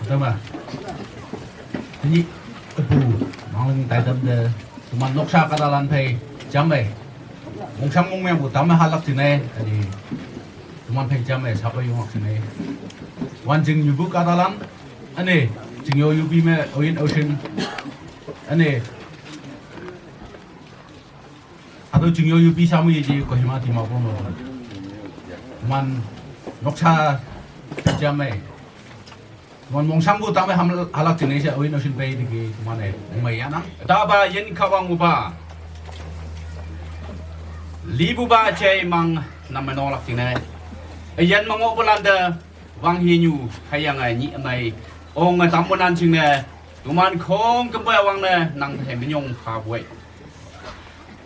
đâu mà thế nhỉ cái bù mang lên tay đâm de tụi mình nóc sa cái lan thầy chấm vậy mong sang mong mèo của tao mà halak thế này thì tụi mình phải chấm vậy sao có dùng học thế nàyวันจึงอยู่บุกกาตาลันอันนี้จึงอยู่บีเมออินโอเชียนอันนี้ถ้าตัวจึงอยู่บีสามุยจีก็หิมะที่มาพร้อมกันมันนกชาจะไม่มันมองช่างกูตามไปทำฮัลลักจึงนี้ใช่โออินโอเชียนไปดีกี่มันเองไม่ยันนะตาบายันข้าวังอุบาลีบุบาเจมังนำมันนอลักจึงนี้ยันมังโอบลันเดวังเฮียอยู่ใครยังไงนี่อะไรองค์ตำบลนั้นจึงเนี่ยตัวมันคงกำเบวังเนี่ยนางเห็นเป็นยงพาไว้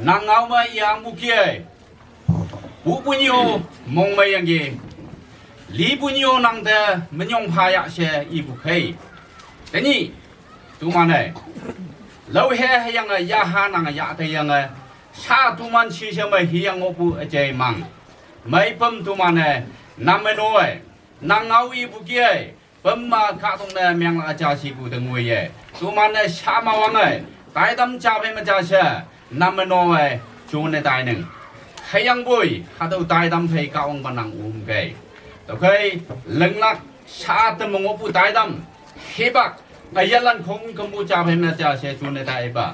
นางเอามาอย่างบุกเกยบุปุญโยมองมาอย่างเงี้ยลีปุญโยนางแต่มันยงพายะเชอีบุกเฮแต่นี่ตัวมันเนี่ยเราเฮยังไงยาหานางยาแต่ยังไงชาตัวมันชี้เชื่อไม่เฮียงอปุเจมังไม่ปั๊มตัวมันเนี่ยนำไม่น้อยนางเอาอีบุกเกยปั๊มมาข้าตรงเนี่ยเมียงอาจารย์ชีบุตรงวยเย่ตัวมันเนี่ยชามาวังไงตายดำจ่าเป็นมาจ่าเช่นำมันน้อยจูนในตายหนึ่งใครยังบุยข้าตัวตายดำเพยก้าวองบันนังอุ้มเกยแต่เคยเล็งลักชาตมงอปุตายดำเฮบักไอ้ยันลันคงกัมพูชาเป็นมาจ่าเช่จูนในตายบ้า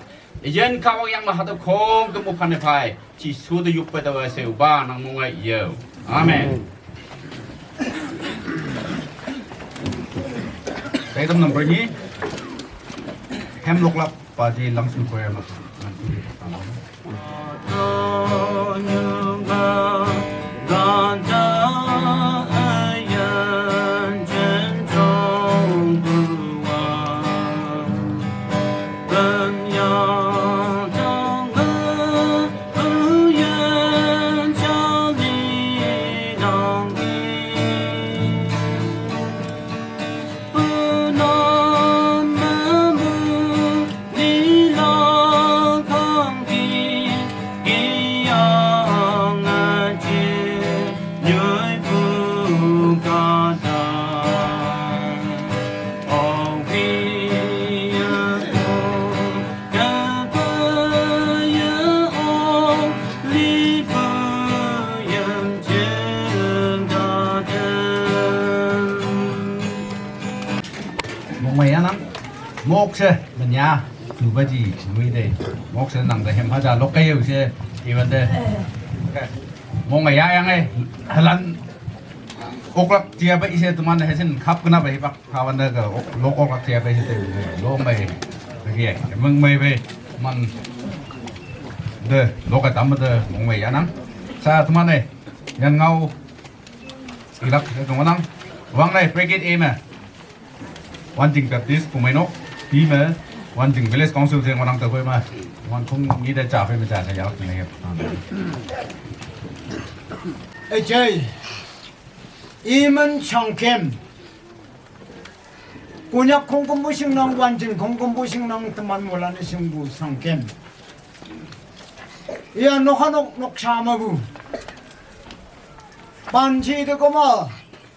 ยันข้าวยังมาหาตัวคงกัมพูพันในภายที่สุดยุบไปตัวเสียวบ้านังมงไอเยอะอาเมนĐây tầm nằm rồi nhỉ em lục lặp và gì lắm xin khỏe mà mày ăn lắm mốc xe mình nhà chủ cái gì người đây mốc xe nặng để hem hóa ra lóc cây rồi xe thì vấn đề mong mày ăn này lần ốc lắc chia bây xe tụi mình hay xin khắp cái nào vậy bác khao vấn đề cái lóc ốc lắc chia bây giờ lóc mày cái gì mừng mày về mình đây lóc cái tắm bây mong mày ăn lắm sao tụi mình này nhân ngâu đi lắc tụi mình ăn vâng này break it in àวันจริงแบบนี้ผมไม่นกพี่เมื่อวันจริง village council เสียงวันนั่งตะคุยมาวันคงมีแต่จ่าเป็นจ่าขยับนะครับไอ้เจ้อีมันช่างเข้มกูอยากคงกบุชิงน้องวันจริงคงกบุชิงน้องตมันโมลานิชิงบูช่างเข้มยานกนกชามาบูปันชีเด็กก็มา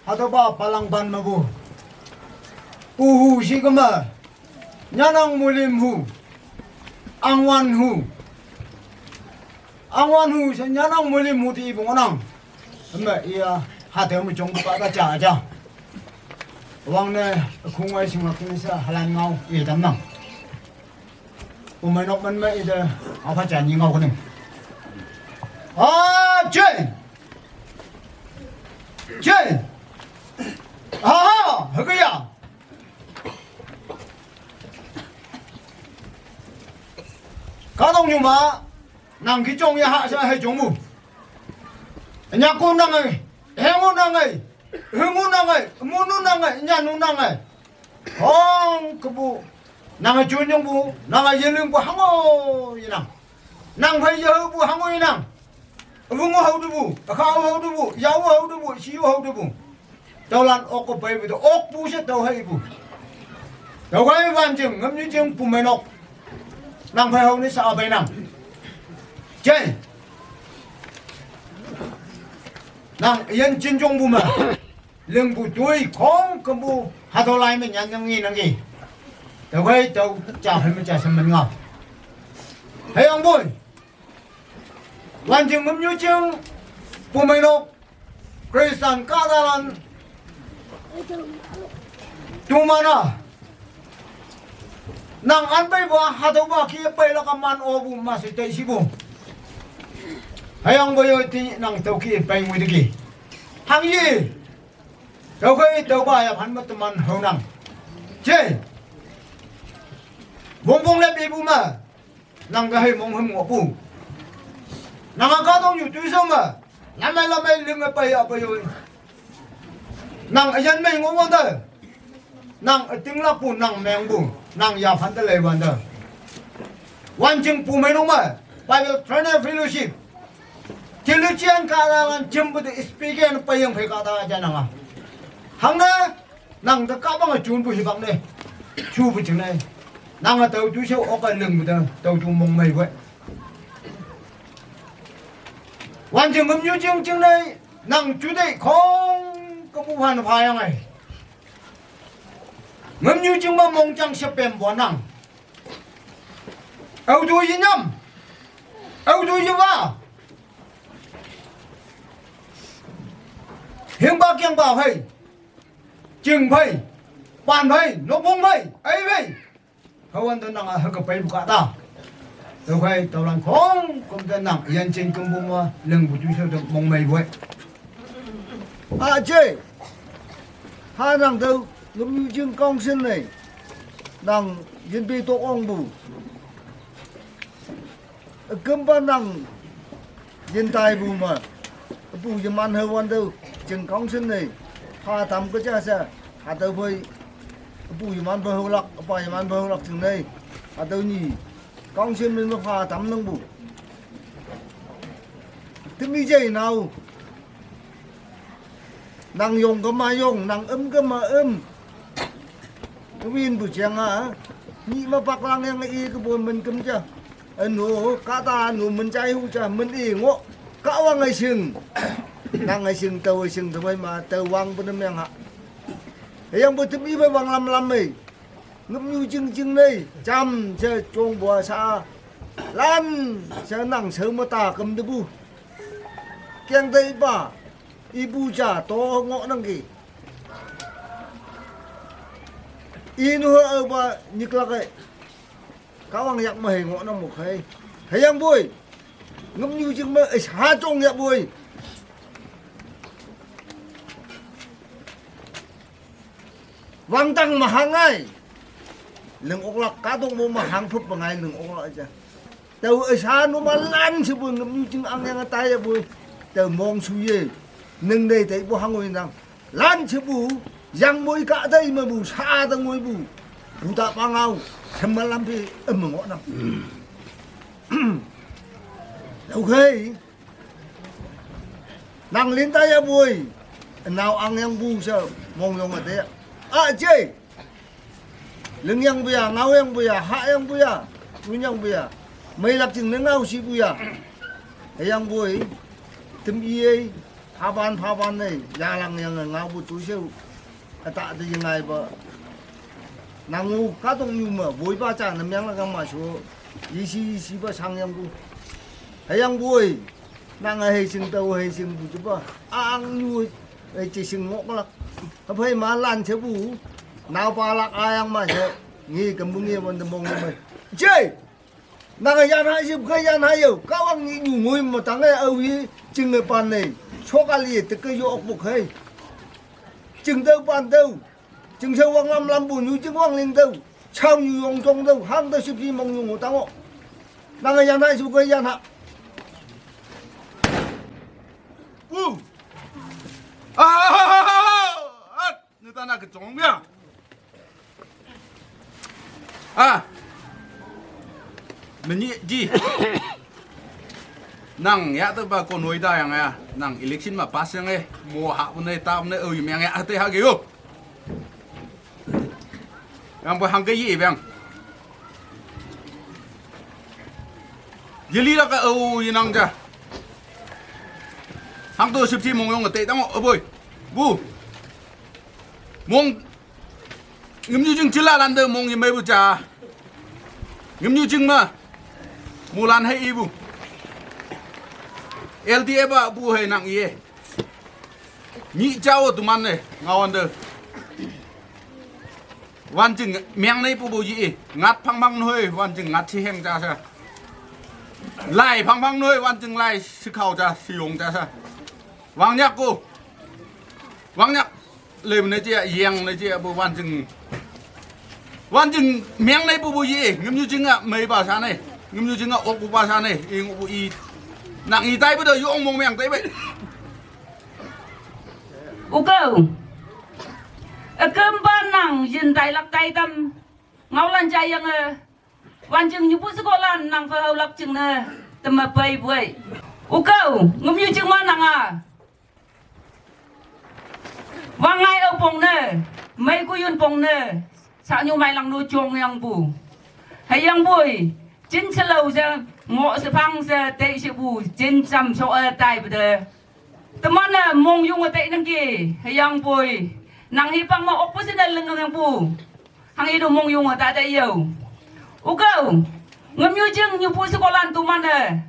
ฮัตตบ้าพลังบันมาบูกูหูสิกมาญาณังมุลิมหูอังวันหูฉันญาณังมุลิมหูที่บุงนังเมื่ออีหาเถอะมุจงบุกกะจ่าจ้าวังเนี่ยคงไว้สิงห์กินซะฮัลลันเงาอีดำนังกูไม่นกมันไม่อีเดเอาพระจันทร์ยิงเงาคนหนึ่งเจ้เฮ้ย가동 유마 난 기종이 하셔 해 종무 냐고 나가이 행우 나가이 흥우 나가이 무누 나가이 냐누 나가이 그부 나가 준영부 나가 예능부 항어이랑 낭파이 여부 항어이랑 웅어 하우두부 가우 하우두부 야우 하우두부 시우 하우두부 더란 옥고 베이비도 옥부시 더 해이부 여가이 반증 음유증 부메녹 năng phải hông đi sao về năng chơi năng yên chân trung bùm à lưng bu chuối khóng cầm bu hà thô lai mình nhận nghi năng gì tao quay tao chào hay mình chào xem mình ngọc thấy ông bùi hoàn chừng ngâm như chương bu mày nộp Christian Catalan tu mana nang an bay ba hà thô ba kia bay là cầm man ô bu mà sẽ tay si bu hay ông bây giờ thì nang tao kia bay mui đi hàng gì tao quay tao ba ya hắn mất man hậu năng chế bông bông lép đi bu mà nang cái hay mong hâm ngọc bu nang cá đông nhiều túi sông mà làm mày lưng cái bay à bay rồi nang ở dân mình ngô ngon thôi nang ở tiếng lắc bu nang mèng bu nang ya phán tới lời vấn đề hoàn chừng bu mấy nông mà Bible Trainer Fellowship chỉ lưu chiên cả là chấm bút speaker nó bay phải cả ta cho nang à hàng đó nang ta cá bằng ở chuồn bu hi bằng này chu bu chừng này nang ở tàu chú sâu ở cái lưng bu tàu chú mông mày vậy hoàn chừng ngâm như chừng này nang chú đây không có bu hoàn phai này ngâm như chừng mà mông trăng sập bèm bỏ nang âu chú gì nhầm âu chú gì vào hiến ba kiêng bảo hay chừng hay bàn hay lốp bông hay ấy hay không ăn tên nặng hơi cặp bèm cả ta tôi hay tàu làm không công tên nặng yên trên công bông mà lưng của chú sâu được mong mày vậy à chơi hai nàng đâu ngâm như chương công sinh này nàng dân bị tổ ông bù cơm ba nàng dân tài bù mà bù cho man hơi quan đâu chương công sinh này hà thăm cái cha sa hà đâu với bù cho man bơ lắc bài man bơ lắc chừng này hà đâu nhỉ công sinh mình mà hà thăm nông bù thế mi dây nào nàng dùng cái mà dùng nàng cái mà cái viên bự chăng à nhị mà bạc lang yang y cái buồn mình cấm chưa nó cá ta nó mình chay hu cha mình y ngộ cá wang ngày sừng nàng ngày sừng tàu thôi mà tàu wang bên em hả yang bự tụi mi phải wang làm mày ngâm như chừng đây chăm chơi chuông bùa xa lan chơi nàng sớm mà ta cầm được bu keng tây ba ibu cha to ngọ nang ki inu ở ba nhức lắc ấy cáo bằng yak mà ngọ nang một hay hay yang bui ngâm như chừng mà ha trong yak bui vang tăng mà hàng ngay lưng ốc lắc cá tông bố mà hàng phút bằng ngày lưng ốc lắc cha tàu ở xa nó mà lan sự bui ngâm như chừng ăn yang tay yak bui tàu mong suy gì nâng đây thấy bố hàng ngồi rằng lan chứ bù giang môi cả đây mà bù xa ta ngồi bù ta bang ao xem mà làm thì mà ngõ nào đâu khơi nàng lên tay à bùi nào ăn yang bù sao mong mong ở thế à chơi lưng yang bùi à ngao yang bùi à hạ yang bùi à túi yang bùi à mấy lập chừng nâng ngao xí bùi à thấy yang bùi tim y phá ban này gia lăng yang ngao bu túi siêu tạ thìยังไง ba nàng ngu cá tông như mà vui ba chàng làm yang là cái mà số y si ba sang yang bu hay yang bui nàng hay sinh tàu hay sinh bu chú ba ăn như ấy chỉ sinh ngọc là hợp hay mà lan chế bu nào ba lạc ai yang mà chế nghi cầm bung nghi vấn đề mong mày chơi nàng hay yan hay chụp cái yan hay yêu cao ăn nghi nhủ ngồi mà tăng cái âu ý chừng người pan này số cái gì từ cái vô bục hay chừng đâu pan đâu chừng sâu quăng làm bùn như chừng quăng lên đâu sao như ông trong đâu hang đâu chụp gì mong nhung của tao đang ở yan hay chụp cái yan hả người ta là cái trống bia à mình nhị gì nang ya tu ba con nuôi da yang ya nang election mà pass yang ấy mua hạ bên này ta bên này ơi yang ya te ha kiểu yang bộ hàng cái gì vậy giờ li là cái ơi nang cha hàng tôi sắp xỉ mong yong cái tệ tao ở bồi bu mong ngâm như chừng chỉ là lần đầu mong như mấy bữa trà ngâm như chừng mà mù lan hay ibu LTA ba bu hay nặng ye nhị cháu tụi man này ngao ăn đượcวันจึงเมียงในปูบูยีงัดพังพังหน่วยวันจึงงัดที่แห้งจ้าใช่ไล่พังพังหน่วยวันจึงไล่สิเขาจ้าสิยงจ้าใช่วางยักกูวางยักเลยมันในเจ้าเยียงในเจ้าปูวันจึงเมียงในปูบูยีงึมยูจึงอ่ะไม่ภาษาเนี่ยงึมยูจึงอ่ะอกปูภาษาเนี่ยเองอกปูอีหนังอีไตไปเถอะยูองมงเมียงไตไปอุกเกอcơm ban nàng dừng tay lắc tay tâm ngáo lan chạy yangวันจึงอยู่ผู้สกอลันนางฟ้าเอาลักจึงเนอแต่มาไปบ่อยอุกเกางมอยู่จึงมานางอ่ะว่าไงเอาปงเนอไม่กูยืนปงเนอสาวอยู่ไม่ลังดูจงยังบูให้ยังบุยจินเฉลวจะงอสะพังจะเตะเชบูจินจำโชตายไปเด้อแต่มันน่ะมงยุงเตะนังกีให้ยังบุยnang hipang mo opposite na lang ng po hang ido mong yung tata iyo ugaw ngam yu jing yu po sekolah tu mana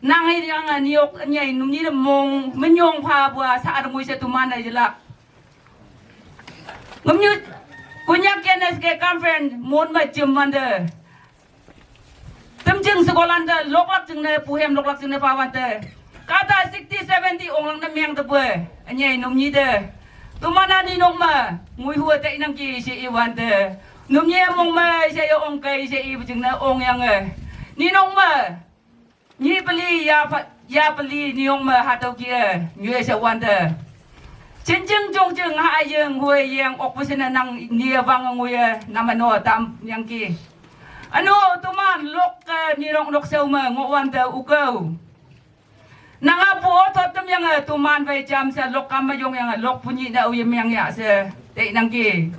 nang yang niok nyai num ni mong menyong pa bua sa arung isa tu mana jela ngam yu kunyak kenes ke conference mon ma jim manda tem jing sekolah da loklak jing na puhem loklak jing na pa wante kata 60 70 ong lang na miyang tu bua nyai num ni de tu mana ni nong ma ngui hua te nang ki si iwan te num ye mong ma se yo ong kai se i bujing na ong yang ni nong ma ni peli ya peli ni ong ma ha tau ki ngue se wan te chen jing jong jing ha yang hui yang ok pu sen nang ni wang ngui nam no tam yang ki anu tu man lok ni rong lok seu ma ngo wan te u ko nanga po totem yang tuman vai jam sa lok kamayong yang lok punyi na uyem yang ya sa te nangki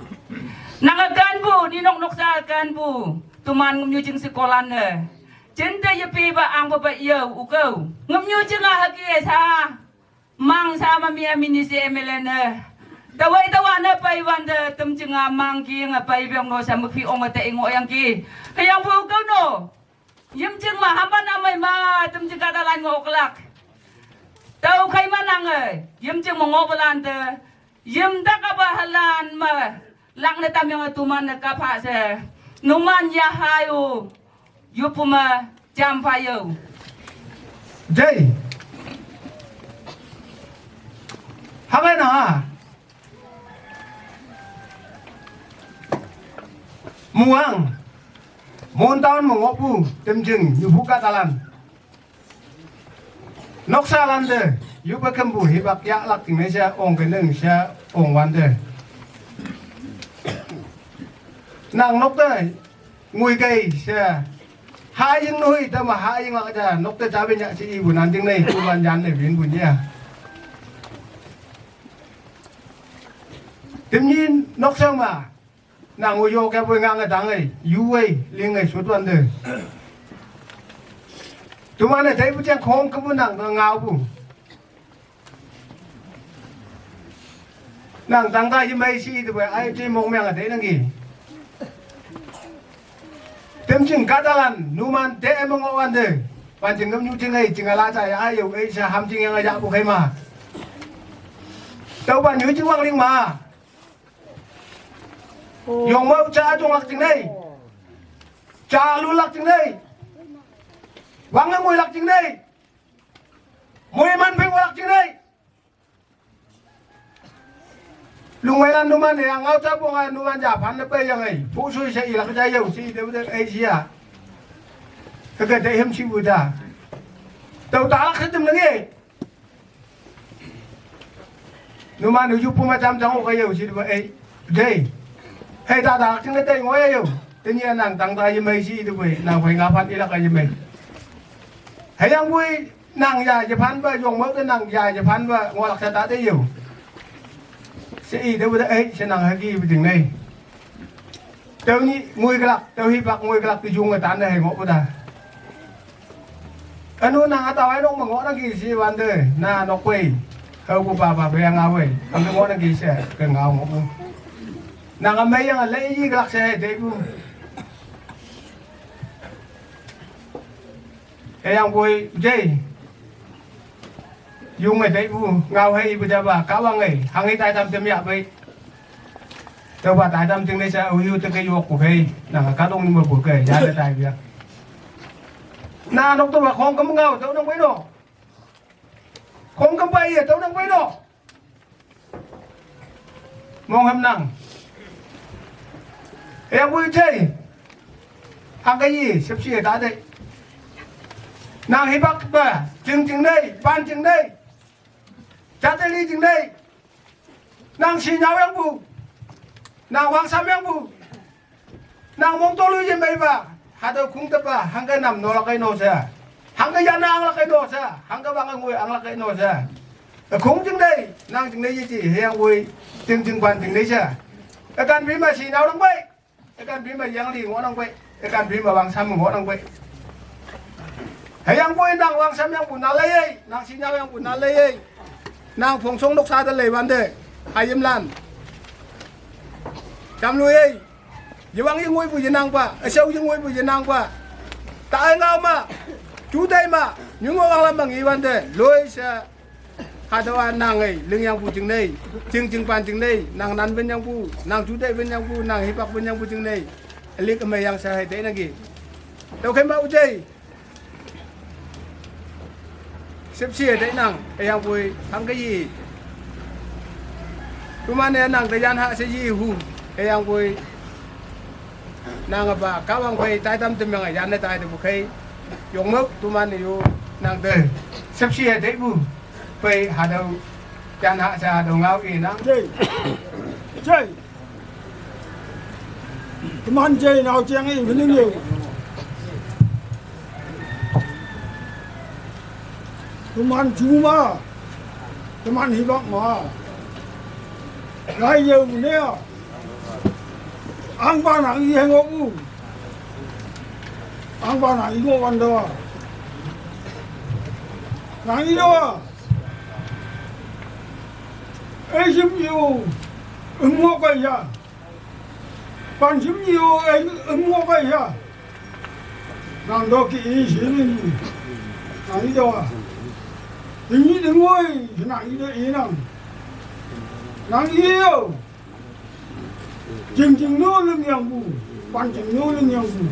nanga kanbu ni nok nok sa kanbu tuman ngum jing sekolah ne cinta ye pi ba ang ba yo u ko ngum jing ha ki sa mang sa ma mi amini se mln tawai tawana pai wan de tum jing mang ki nga pai byong no sa mukhi ong te ngo yang ki kayang bu ko no yem jing ma haban amai ma tum jing kata lan ngo klak tau khai ma nang yem cheng mo ngobalan te yem da ka ba halan ma lang na tam yang tuman na ka pha se numan ya hayo yupuma jam pha yo jay habai na muang mon taon mo ngopu tem jing yu buka talan nóc xa lan de yu ba kam bu hi bak ya lak ting ne sha ong ke neng sha ong wan de nang nóc de ngui cây sha hai yung nuôi ta mà hai yung lak ja nóc de cha bên ya chi bu nan ting nei ku man yan ne vin bu nya tim yin nóc sang mà nang wo yo ke bu ngang ga dang ei yu ei ling ei suat wan de tụi mình này thấy bữa trang không có bữa nàng ngào bu nàng tăng tay với mấy si tụi ai chơi mong mèng ở đấy năng gì tem chừng cá ta lần nu man té em mong ăn được và chừng ngâm nhu chừng ấy chừng là chạy ai yêu ấy sẽ ham chừng yang ai dạ bu hay mà đâu bạn nhớ chừng quang linh mà dùng mơ cha trong lạc chừng đây cha luôn lạc chừng đây vắng ở mùi lạc chừng đây mùi man phải lạc chừng đây lúc mấy lần numan này ngao cha buông numan giả phán nó bây giờ này phụ suy sẽ là cái trái dầu si đều được ấy gì à cái đấy em chịu được à tàu tá lắc hết tầm nữa nghe numan nếu chụp mà chăm cháu cái dầu si được ấy đây hay ta lắc chừng đây ngồi ấy dầu tự nhiên nàng tăng tay với mấy si được vậy nàng phải ngao phán đi là cái gì mình hay yang vui nàng dàiจะพันว่าdùng mỡ cái nàng dàiจะพันว่า ngồi lạc sẽ tá tới nhiều sẽ ý tới bữa ấy sẽ nàng hay ghi về từng này tao nhỉ mùi cái lạc tao hi bạc mùi cái lạc từ dùng người tán này ngõ bữa ta anh nuôi nàng tao ấy đâu mà ngõ đăng ký gì bạn đời na nó quay không có bà về ngao vậy không có ngõ đăng ký sẽ cần ngao ngõ Nang may yang lay yi galak sa de bu. Yang boy jay. Yung ngày đấy bu ngao hay bây giờ bà cá băng này hàng ấy tai tâm tiêm nhạ vậy. Tao bà tai tâm tiếng đây sẽ yêu tới cái ruột của hay là cá đông mà bổ kể ra để tài việc. Na nóc tôi bà không cấm ngao tao đang quấy đồ. Không cấm bay tao đang quấy đồ. Mong hâm năng. Em vui chơi. Hàng cái gì xếp xìa ta đây. Nàng hi bắc bà chừng đây ban chừng đây. Chát tay ly chừng đây. Nàng xì nhau em bu. Nàng hoàng sam em bu. Nàng mong tô lưu gì mấy bà. Hà đâu cũng tập bà. Hàng cái nằm nó là cái nô xe. Hàng cái yana là cái nô xe. Hàng cái băng ngồi là cái nô xe. Cũng chừng đây. Nàng chừng đây gì hèn vui. Chừng ban chừng đây xe. Cái căn bí mà xì nhau đang bay. Cái căn bí mà giang lì ngõ đang bay. Cái căn bí mà hoàng sam ngõ đang bay. Yang boy nang wang sam yang pun alay nang sinyal yang pun alay nang phong song đốc sa ta lệ vấn đề hai yếm lan cam lui ấy giờ yang ngồi bùi nang pa sâu yang ngồi bùi nang pa tại ngao mà chú đây mà những người làm bằng ý vấn đề lối sẽ hai đầu anh nang ấy lưng yang pun chừng đây chừng pan chừng đây nang nan bên yang pun nang chú đây bên yang pun nang hip hop bên yang pun chừng đây liệt cái yang sa hay thế này kì đâu khem bao chơi xếp xìa đấy nàng yang vui thằng cái gì tụi mình này nàng thời gian hạ sẽ gì hù yang vui nàng bà cá băng phơi tai tâm tìm ngày gian này tai được một khi dùng mức tụi mình này vô nàng từ xếp xìa đấy bu phơi hạ đầu gian hạ sẽ đầu ngao gì nàng chơi tụi mình chơi nào chơi gì vẫn nhiều tụi mình chú mà tụi mình hy vọng mà lại nhiều nè ăn ba nặng gì hay ngô ăn ba nặng gì ngô ăn đâu nặng gì đâu ấy chim nhiều mua cái gì pan chim nhiều ấy mua cái gì nặng đó kỹ gì nên nặng gì đâu Ý đừng ngồi, nặng ý đấy ý nặng yêu chừng nô lưng yang bu ban chừng nô lưng yang bu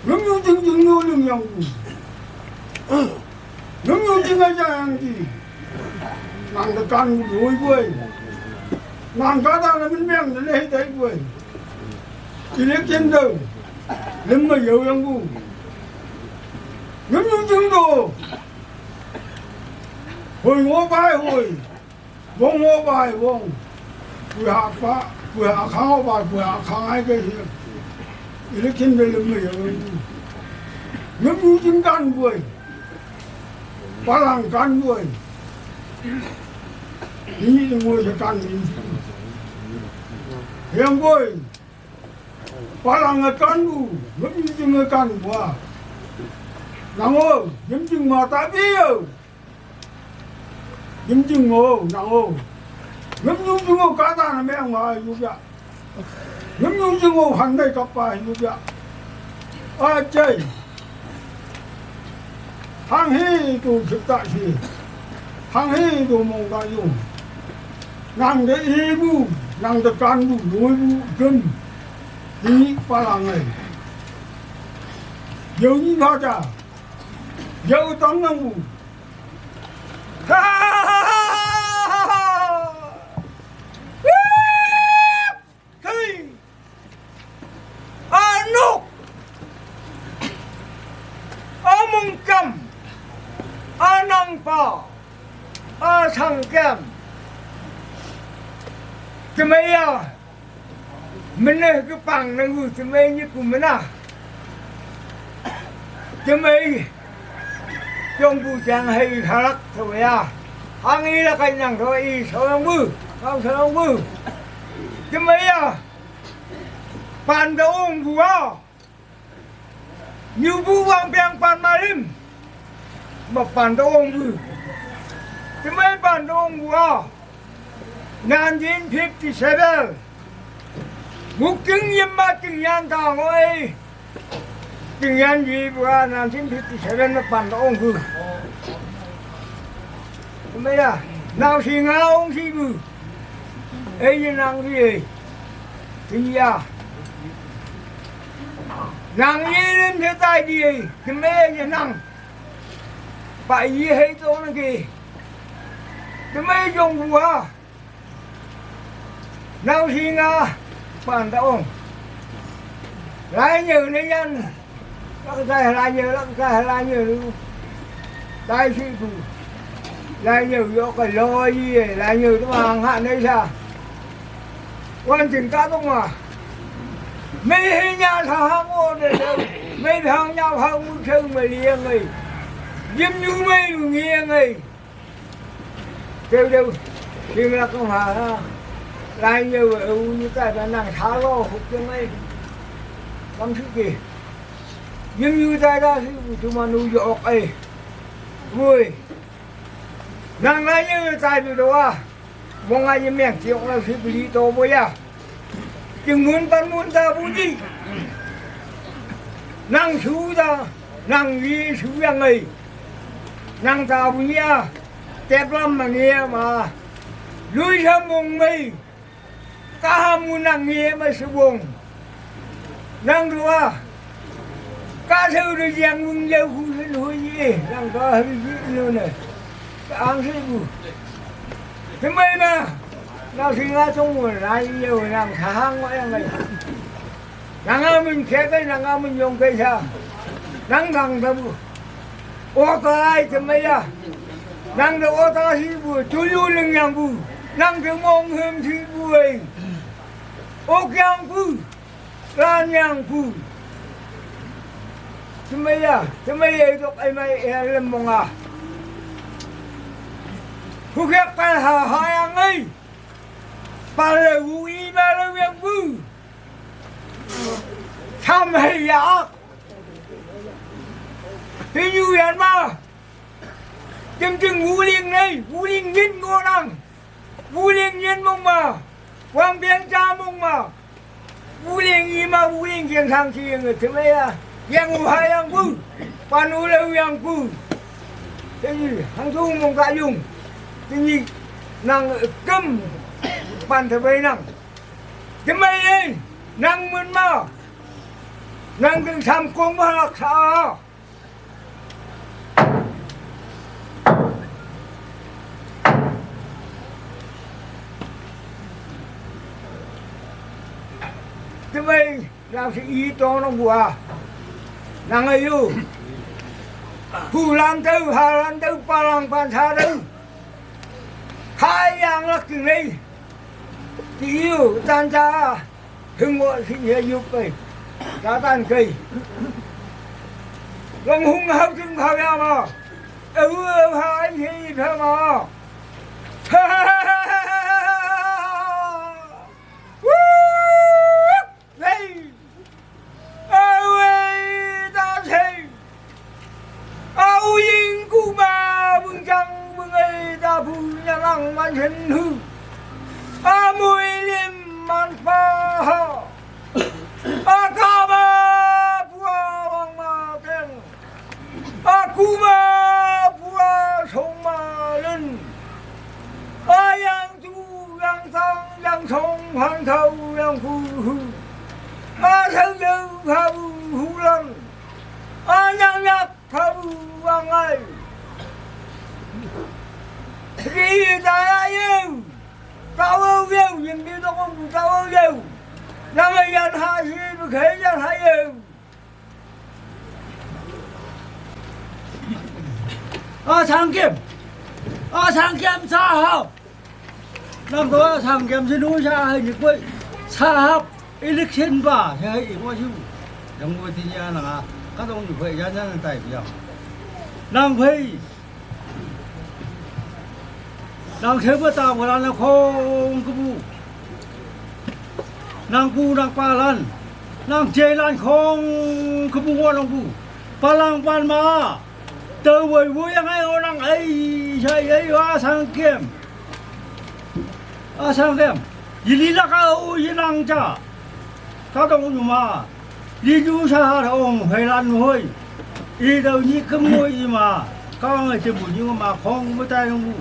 ngấm nô chừng nô lưng yang bu ngấm nô chừng ai yang gì nặng được can rồi vui nặng cá ta là bên miệng để lấy đấy vui chỉ lấy trên đầu lưng mà dầu yang bu ngấm nô chừng đồ hồi ngô bài hồi vong ngô bài vong vừa hạ phá vừa hạ khao bài vừa hạ khang ai cái gì 이렇게 늘면 너무 진간 거이 바람 간 거이 이는 뭐지 간 인생 그냥 거이 바람을 간고 염증을 간 거야 나무 염증 마다비요 염증 뭐 나무 염증 가다는 맹마 유야 염증 환대 갚아 유야 아 쟤 항해도 격다시 항해도 뭔가 요 낭대 일부 낭대 간부 nội 금 이 바람을 영이 가자 여 땅나무 cái nút mông cầm năng bò thằng kem cái mấy mình này cái bằng này người cái mấy như của mình cái mấy trong buổi sáng hay khá lắm thôi hàng ấy là cái nhàng thôi sao không bự cái mấy bàn đầu ông vua như vua vang bèn bàn marim mà bàn đầu ông vua cái mấy bàn đầu ông vua 1957 Ngục chứng nghiêm mà chứng nhận tao ngồi chứng nhận gì qua 1957 nó bàn ông hư bây giờ nào thì ngao ông thì hư ấy như nàng gì thì à nàng gì lên thế tay đi cái mê như nàng phải gì hết chỗ nó kì cái mê dùng quá nào thì ngao bàn ông lại nhiều nên nhân lại nhiều luôn đại sĩ phụ lại nhiều vô cái lôi gì lại nhiều cái hàng hạn đây sao quan trình cá không mà mấy nhà thằng ôn để đâu mấy thằng nhau không muốn chơi mà liền người diêm như mấy người nghe người kêu đâu nhưng là không hả lại nhiều như cái là nàng tháo lo hụt cho mấy làm thứ gì nhưng như thế đó thì chúng mà nuôi dọc ấy vui nàng lại như tại vì đâu à mong ai như mẹ chịu là sẽ bị to bôi à chừng muốn ta bún gì nàng chú ta nàng gì chú yang ấy nàng ta bún nha đẹp lắm mà nghe mà lùi ra mông mây cả ham muốn nàng nghe mà sự buồn nàng đâu à cá sấu được giang mừng dâu khu sinh hồi gì đang có hơi gì luôn này cái ăn thế bu thế mấy mà nào thì ngã trong rồi lại nhiều nàng thả hang ngoại này nàng ăn mình khé cái nàng ăn mình dùng cái sao nàng thằng ta bu ô tô ai thế mấy à nàng được ô tô thì bu chui luôn lưng nàng bu nàng cứ mong hơn thì bu ấy ô keng bu ra nhang bu thế mấy ấy được ai mấy làm mong à khu khác phải hà hai anh ấy bà là vũ y bà là viên vư tham hay giả thế như vậy mà chừng vũ liên này vũ liên nhìn ngô năng vũ liên nhìn mong mà quang biên cha mong mà vũ liên y mà vũ liên kiên sang chi người thế mấy à yang hai yang vư bà nuôi lâu yang vư thế gì hàng thu mong cả dùng cái gì nàng cấm bàn thờ bay nàng cái mấy ấy nàng muốn mà nàng đừng tham công mà lạc xa cái mấy nàng sẽ ý to nó bùa nàng ấy yêu Phù Lan Tư, Hà Lan Tư, Ba Lan Pan Sa Tư hai dạng là cái này chỉ yêu tan cha hưng ngộ thì nhớ giúp cây cha tan cây lòng hung hăng chừng hào ya mà hai thì thôi mà đây ta thấy áo yên của bà vương trăng vương ấy ta phụ nhà lăng man hình hư mùi liêm man pha ca ba phua bằng ma tên cu ma phua sông ma lên yang chu yang thang yang sông hàng thâu yang phu hư thâu dâu pha bu hư lần yang nhạc pha bu bằng ai khi ta yêu tao yêu nhìn đi tao không tao yêu năm nay dân hai gì mà khế dân hai yêu thằng kiếm xa học năm đó thằng kiếm xin nuôi xa hay những cái xa học election ba hay ý qua chứ đồng ngôi thì nhà là các ông phải ra ra tài biểu năm phải nàng thế mà tao mà là không có bu nàng bu nàng pa lan nàng chơi lan không có bu ngon nàng bu pa lang pan mà từ buổi vui yang ai nàng ấy chơi ấy hoa sang kiếm sang yili la ka u yinang cha ka dong yu ma yi ju sa thong hoi lan hoi y đâu nhị cấm ngôi mà các người chơi bùn nhưng mà không mới tay không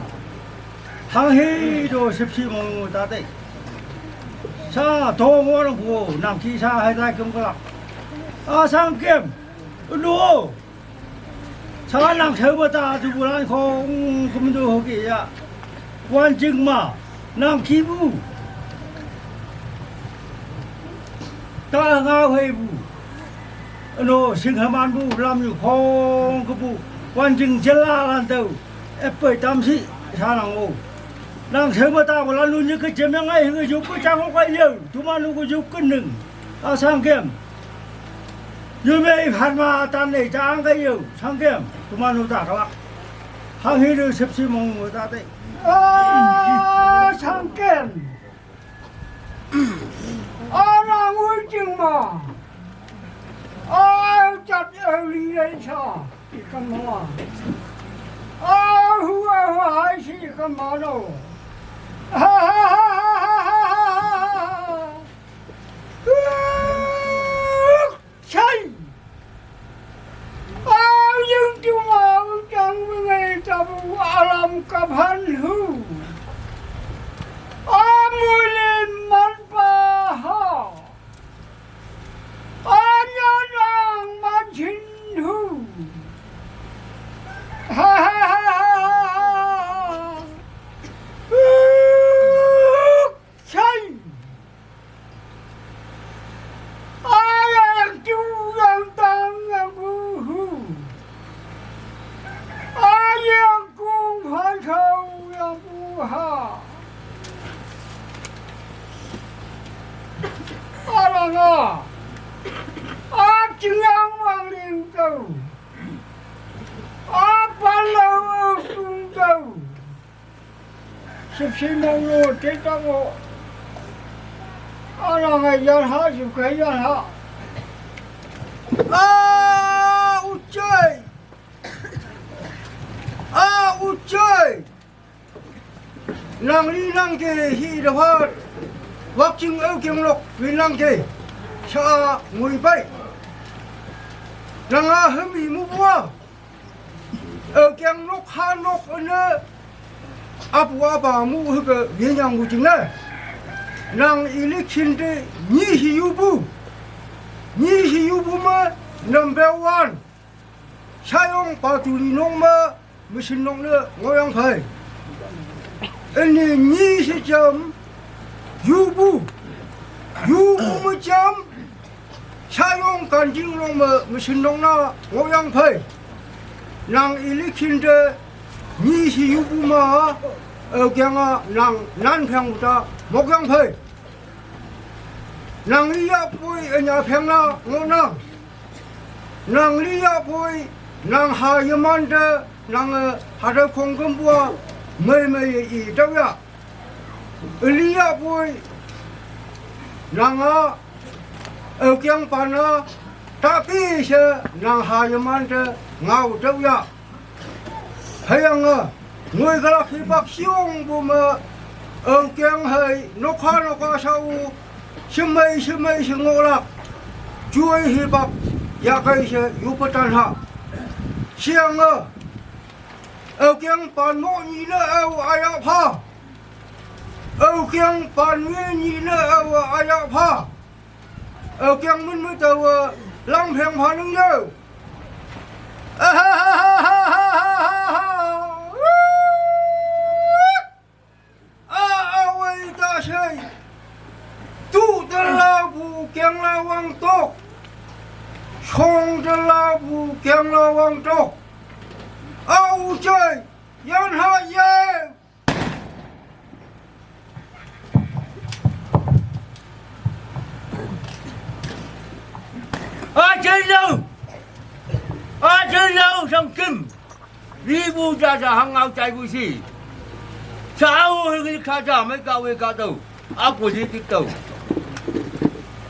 hàng hi đồ xếp xí mong ta đấy sa thô ngô nó phù nằm chi sa hay tay cấm có lắm sang kiếm đồ sa nằm sớm mà ta thì bulan không đồ hồ kì à quan chừng mà nằm khí bu ta ngao hay bu nó sinh hàm ăn bu làm như không có bu quan chừng chân la lan đầu ép bởi tam sĩ sao nàng ngô nàng sớm mà ta một lần luôn như cái chém yang ấy người giúp cái trang không quay nhiều chúng mà nó có giúp cái nừng sang kiếm như vậy phạt mà tan này trang cái nhiều sang kiếm chúng mà nó ta các bạn hàng hi được xếp xí mong người ta đấy sang kiếm nàng vui chừng mà chặt đi đây sao thì không mà hùa hay gì không mà đâu say nhưng chúng mà chẳng với ngày ta làm cặp hành hữu mùi lên mắt bà họ nhớ rằng mắt chính hữu say ai chú yang tăng yang hữu ai yang cùng phản khâu yang bu ha rằng chứng ăn hoàng liên cầu ban lâu tung cầu sắp xí mong lô chết đó ngộ là ngày dân hạ dù cái dân hạ út chơi út chơi nàng đi năng kì hi đập hết vóc chứng ưu kiềng lục vì năng kì sợ mùi bay nàng hâm bị mù bùa ở kiềng lục hà lục ở nơi áp qua bà mù hư cơ viên nhàng mù chứng này nàng election de ni hi yubu ma number 1 sayong patuli nong ma mesin nong le ngoyang phai ini ni si jam yubu ma jam sayong kanjing nong ma mesin nong na ngoyang phai nang election de ni hi yubu ma kyang nang nan phang ta mokyang phai nàng li ya pui ở nhà phèn na ngô nàng li ya pui nàng hà yaman de nàng hà ra không công bua mây y đâu ya li ya pui nàng ở kiang pan na tapi se nàng hà yaman de ngao đâu ya hay ang người cái là khi bác siêu bu mà ở kiang hay nó khó sao sớm mấy ngô lạc chuối hi bạc ya cây se yupan ha siang ở kiang pan mo ni le au aya pha ở kiang pan nge ni le au aya pha ở kiang mun mu tàu long phèn pha nung yo ơi ta say tu de la bu kiang la wang tok chong de la bu kiang la wang tok au chơi yan ha ye chơi lâu sang kim đi bu ra hang ao chạy bu si sao cái khá ra mấy cao về cao đầu áp của đi tiếp đầu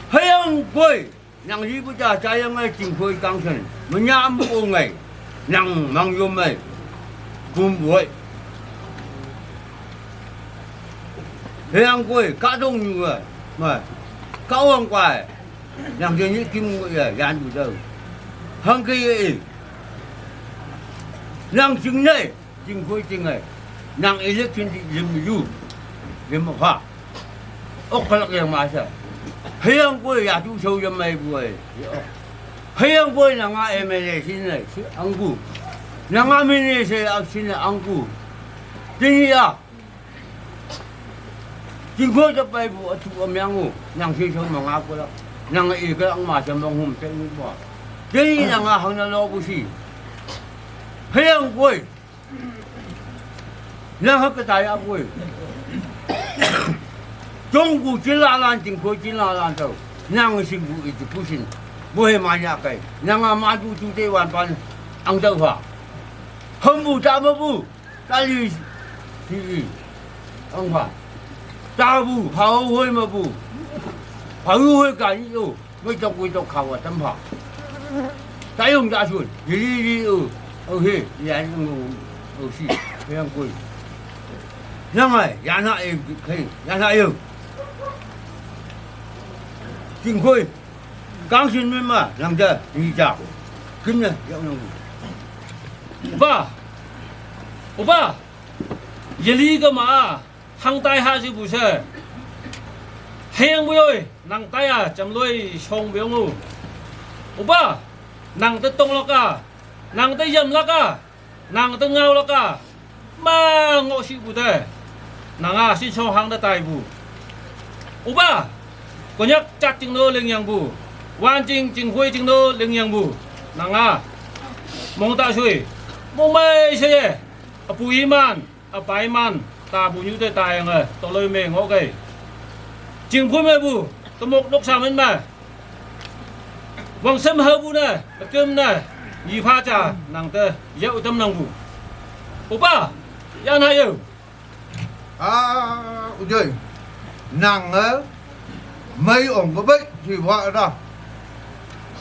hay ông quay nàng đi bu ra chạy ông ấy chỉnh phơi căng chân mà nhám bu ngày nàng mang vô mày cùng buổi Hang quay cá đông như người mà cao hơn quài làm gì những kim người gan đủ đâu hăng kia năng chứng này chứng khối chứng này năng election di dìm du dìm mà pha ốc phải là cái mà sao hang quay ya chú sâu cho mày quay hang quay là ngã em này xin này ăn củ là ngã mình này sẽ ăn xin là ăn củ thế à chính khối cho bay bộ chú âm yang ngủ năng khi cho mà ngã quay đó năng ấy cái ông mà xem bông hùm trên nước bọt thế là ngã hàng là lo bù xì hang quay năng hết cái tài áp quay中国进来了，进口进来了都，两个辛苦一直不行，不会买下个，两个马祖就得完班，按照法，很不咋么不，但是按法，咋不跑会么不，跑会干有，为着考啊真跑，再用下去，OK， 人有戏，非常贵，两个让他也可以，让他有。chính khôi cáng xin với mà làm cho đi chào kính này 오빠 예리가 마 항다이 하지 부세 해양부여이 낭따야 잠로이 송병우 오빠 낭따 똥라까 낭따 염라까 낭따 ngao mà ngộ sĩ 부대 낭아 신청 항다 따이부 오빠 có nhắc chặt chừng nô lên nhàng bù hoàn chỉnh chỉnh khuê chừng nô lên nhàng bù nàng à mong ta suy mong mày xe à bù iman à bái man ta bù như thế tài người tao lời mẹ ngõ cái chỉnh khuê mẹ bù tao một đốc sao mà vòng sâm hơ bù này cơm này y pha trà nàng tơ dậu tâm nàng bù oppa yan hay yêu chơi nàng á mấy ông có biết thì vợ đó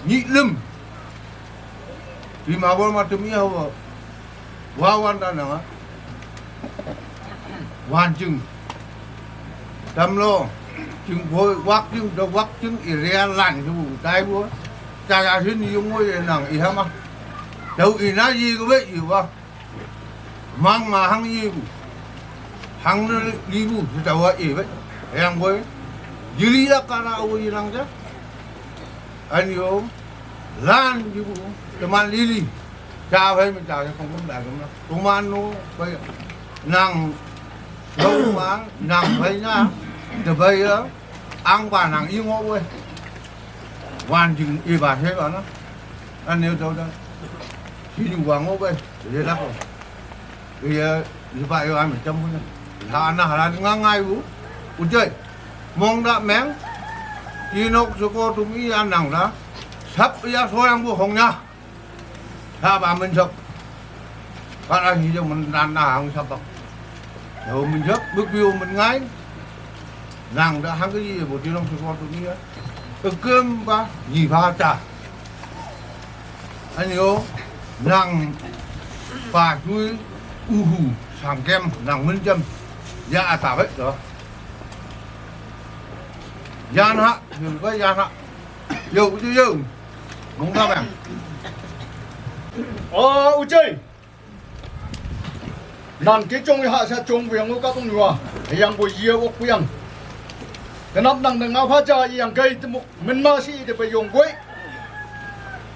nhị lâm thì mà bọn mà tụi mình hầu vào quan đó nữa hoàn chừng tâm lo chừng vội quắc chừng ỉa lạnh cho bụng tay búa cha xin dùng ngôi nàng ỉa mà đâu ỉa nói gì có biết gì không mang mà hăng gì hăng đi bù thì đâu ỉa vậy em với Juli lah karena awal hilang je. Anyo, lan juga teman lili. Cha phải mình chào cho không có đại không đó. Teman nó bây nàng lâu mà nàng phải nhá. Từ bây giờ ăn và nàng yêu ngô ơi. Hoàn chừng y bà thế bà nó. Anh yêu cháu đó. Khi dùng vàng ngô ơi, để lắp rồi. Bây giờ như vậy anh mình chăm hơn. Thà nào là ngang ngay vũ. Ủa chơi. Mong đã mén thì nó cho cô tụi mình ăn nặng đó sắp ra số ăn của hồng nha tha bà mình sập bạn anh thì cho mình đàn hàng sập bọc rồi mình rất bước view mình ngay nàng đã ăn cái gì một tí nông cho cô tụi mình á cơm ba gì pha trà anh hiểu nàng và chuối hù sàng kem nàng minh châm dạ tả hết rồi gian hả đừng có gian hả dù chứ dù muốn ra bạn chơi nàng cái trong hạ sẽ trong việc của các công nhua thì yang bồi nhiều của quyang cái nắp nàng ngao phá cha yang cây từ một mình mà si để phải dùng quấy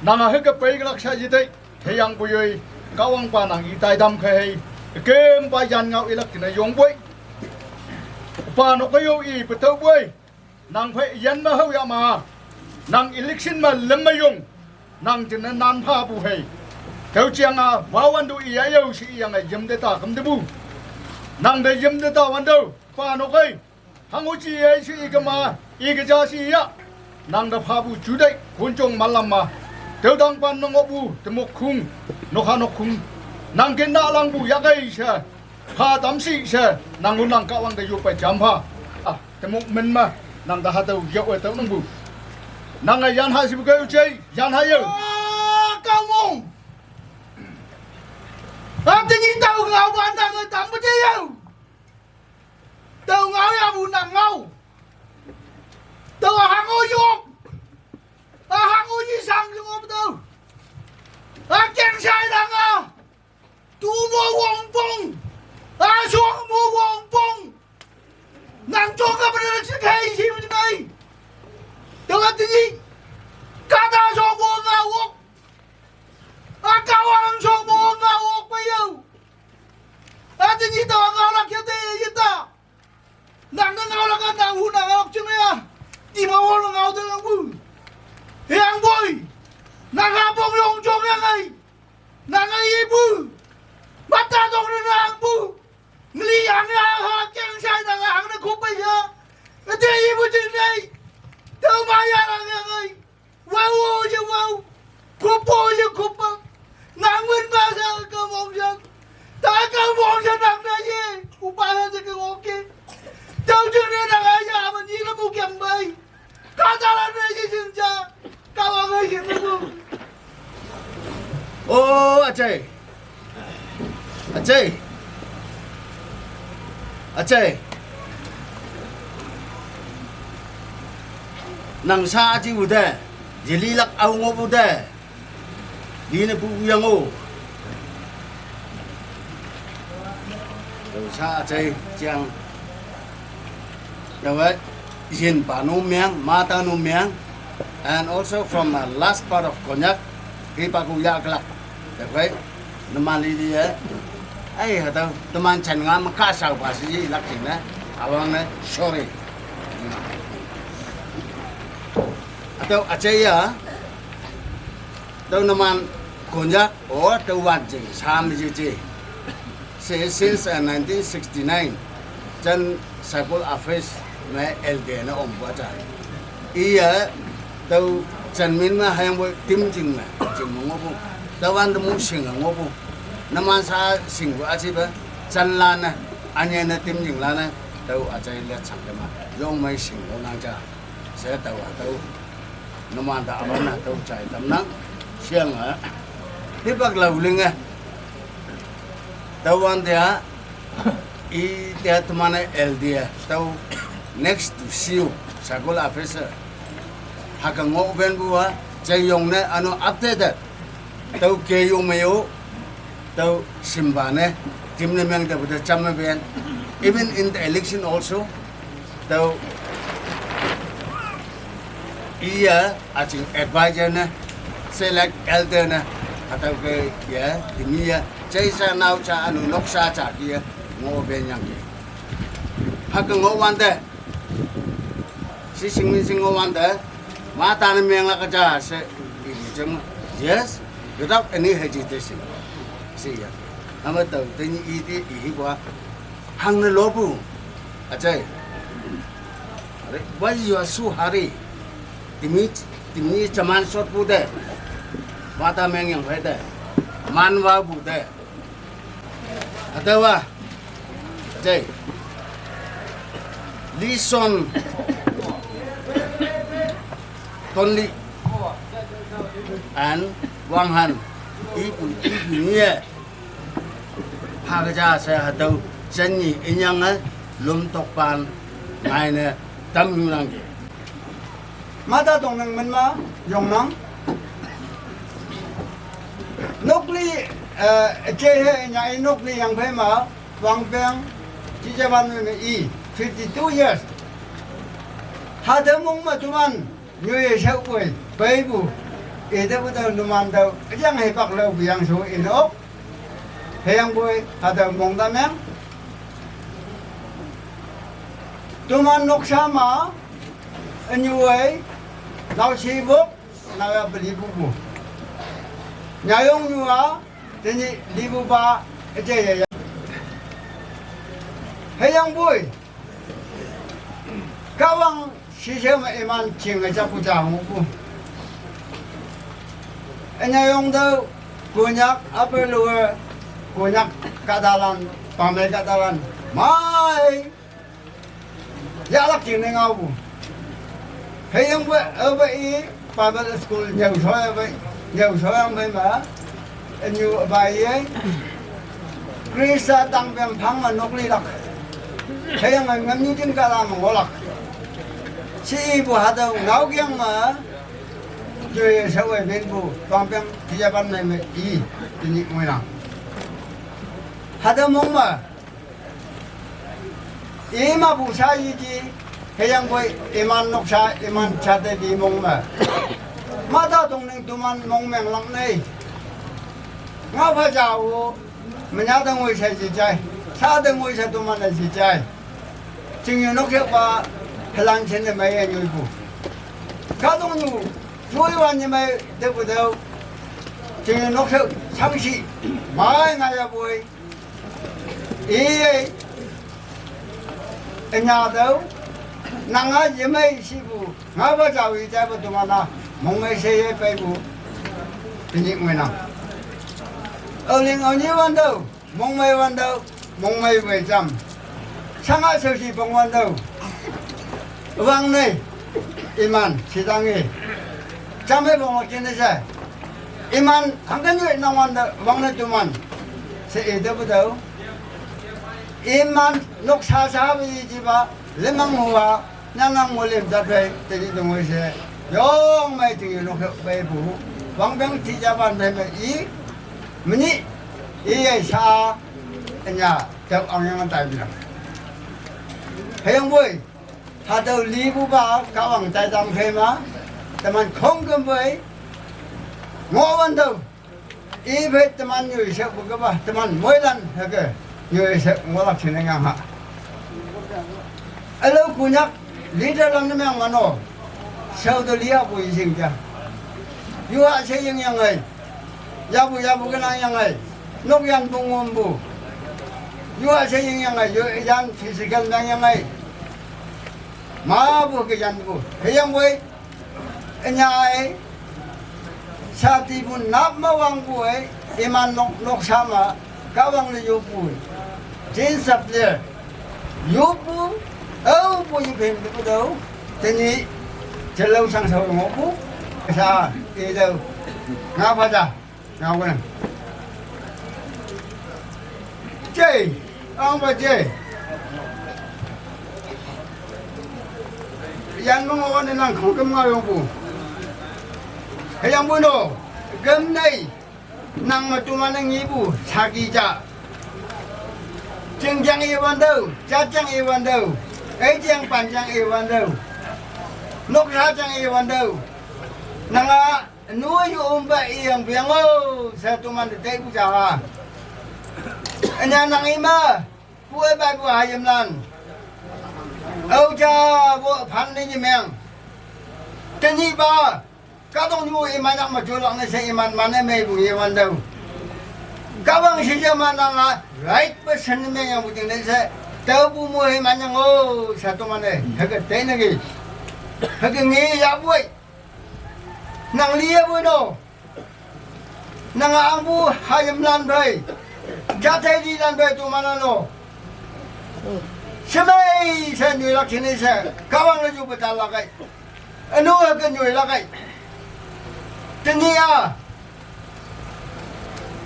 nàng hết cái bấy cái lạc sai gì thế thì yang bồi cao ang pa nàng y tai đâm khai kem pa yan ngao y lạc thì này dùng quấy pa nó có yêu y phải thâu quấy nàng phải dân mà hậu mà nàng election mà lâm mà dùng nàng chỉ nên nan pha bù hay theo chiang vào anh đuổi ai yêu sĩ yang này dâm để ta không được bù nàng để dâm để taวันđâu pha nó cái hàng ngũ chi ấy sĩ cái mà y cái cha sĩ á nàng đã pha bù chủ đấy quân chung mà làm mà theo đăng quan nó ngõ bù thì một khung nó khung nàng cái na lang bù ya cái sẽ pha tắm sĩ sẽ nàng muốn nàng cao anh để dùng phải chấm pha thì một mình mà nàng đã hát đầu dậu ở tấu nông bù nàng này gian hai mươi cái chơi gian hai giờ cao mông tự nhiên tao ngào bạn đang ở tắm cái gì đâu tao ngáo ya bu nang ngau tao hang o yok hang o yi sang yo bu tao keng sai dang a tu mo wong bong xuống mo wong bong nang cho ka ba na kai si mu ngai tao at ni ka da so mo nga wok ka wang so mo nga wok ba yo at ni tao ngao la kya te yi ta nang ngao la ka nang hu nang ngao chung ya ti ma wo ngao te ngang bu yang boy nang ha bong yong chong yang ai nang ai bu bắt ta dong na ang bu ngli yang ya ha keng sai nang ang na khu bây giờ te yi bu tin nei tao ma ya nang yang ai wow yo wow khu po yo khu pa nang win ba sa ka mong sang ta ka mong sang nang na ye u ba na te ka ok tao chưa nên là ai nhà mà nhìn nó bu kiếm bay cả ta là nơi gì chừng cha cả mọi người kiếm nó bu ô à chơi nang sa chi u de jeli lak au ngo bu de đi na bu yang o sa chơi chang the word Yin Panumiang, Mata Numiang, and also from the last part of Konyak, Hipakuya Klak. The way, the Malidia, I had the man Changam Kasa Pasi, Lakina, Awana, sorry. Atau Achaya, the man Konyak or the Wajing, Sam Jiji. Since 1969, Jan Cycle Affairs. Mẹ LD nó ổn quá trời ý á tao chân mình mà hay một tim chừng ngô bu tao ăn tao muốn xỉn ở ngô bu nó mang sa xỉn của anh chị bé chân lan này anh em nó tim chừng lan này tao ở đây là chẳng cái mà dùng mấy xỉn của nàng cha sẽ tao nó mang tao ăn là tao chạy tầm nắng xiang á tiếp bạc lầu lưng à tao ăn thì á ý thì tao mang LD tao next to siu sagol officer hakang ngo ben bua chay yong ne ano updated tau ke yong mayo tau simba ne tim ne mang da bu cham ben even in the election also tau iya aching advisor ne select elder ne atau ke ya dimia chay sa nau cha anu noksa cha kia ngo ben yang hakang ngo wan de si sinh ngô văn thế mà ta nên miệng là cái cha sẽ bị chứng yes without any hesitation see ya mà từ từ như ý quá hàng nơi lốp bu à chơi why you are so hurry timi chaman shot bu de mà ta miệng yang phải de man wa bu de atawa chơi listen Tonli and Wang Han ibu ni Hagaja saya tahu seni inyang lum tokpan ngai ne tam yunang ke mata dong nang men ma yong nang nokli che he nya nokli yang phe ma wang peng chi jaban me I 52 years ha de mong ma chuman người sau quỷ bấy bù ý thế bây giờ nôm ăn đâu chẳng hay bạc lâu bị ăn số in ốc hay ăn bùi hà thờ mong ta mém nôm ăn nóc sa mà anh như vậy nào chi bốc nào là beli bù nhà ông như á thế nhỉ đi bù ba cái gì hay ăn bùi các bạn 시험에 에만 징을 잡고 자고 애냐용도 군약 앞을로 군약 까다란 밤에 까다란 마이 야락 진행하고 해영부 어버이 밤에 스쿨 여서야 뭐마 애뉴 바이에 그리사 땅병 방만 녹리락 해양은 ngâm 가라 몰라 시부 하다 나오기양마 저의 서울 멘부 광병 기자반 매매 이 이니 뭐나 하다 목마 이마 부사이지 해양보이 이만 녹사 이만 차대비 목마 마다 동네 두만 목맹랑네 ngapajawo menyadang wei sai jai sadang wei sai duman ai jai jingyu nok ke ba helang chen de mai yu bu ga dong yu yoi wan ni mai de bu de jingyu nok ke chang xi mai nga ya boi e nya do nang a ye mai si bu ngapajawo jai bu duman na mong mai se ye pai bu ni ngoi na ở liền ở nhiềuวันđâu mong mây về trăm sáng ai sơ si bằngวันđâu vang này iman chỉ tăng nghe trăm mấy bằng một chuyện đấy sao iman hàng cái người nàoวันđâu vang này tụi mình sẽ ý được đâu iman lúc xa xa với gì ba lên mang mua ngang mua lên ra về thì tụi mình sẽ yong mấy tiếng lúc về bù vang bang chỉ ra bàn về mà ý mini 이에 사 냐 저 안양은 따입니다 해영보이 하도 리부바 가왕 짜장 회마 다만 공금보이 모원도 이베 다만 유이석 보고봐 다만 모이란 하게 유이석 뭐라 진행하하 알로 군약 리더라는 명 만오 서도 리하고 이생자 유아세 영향을 야부 그냥 양을 녹양 동원부 유아세 영향을 유양 피지컬 양을 마부 그 양부 해양부의 은야의 사티분 남마왕부의 이만 녹사마 가왕의 요부 진삽들 요부 어부 이뱀들도 되니 전라우상 서울 오부 자 이제 나가자 나오거든 제이 ông 제이 양봉 오는 난 공금가 용부 해양부노 금내이 낭마투마는 이부 사기자 증장 이원도 짜장 이원도 애장 반장 이원도 녹사장 이원도 나가 nuôi ba iang biango sa tuman de ku ja anya nang ima kuai ba bu hayam lan au cha bo phan ni meng tani ba ka dong nu iman nak ma jolang ne se iman mane me bu iman dau ka bang si ja man nga right person me yang bu jing ne se tau bu mo iman yang o sa tuman ne ha ke te ne gi ha ke ngi ya bu nang lia bu no nang ang bu hayam lan bai cha thai di lan bai tu mana no semai sa nui lak chini sa kawang la ju betal la kai anu ha ke nui la kai tenia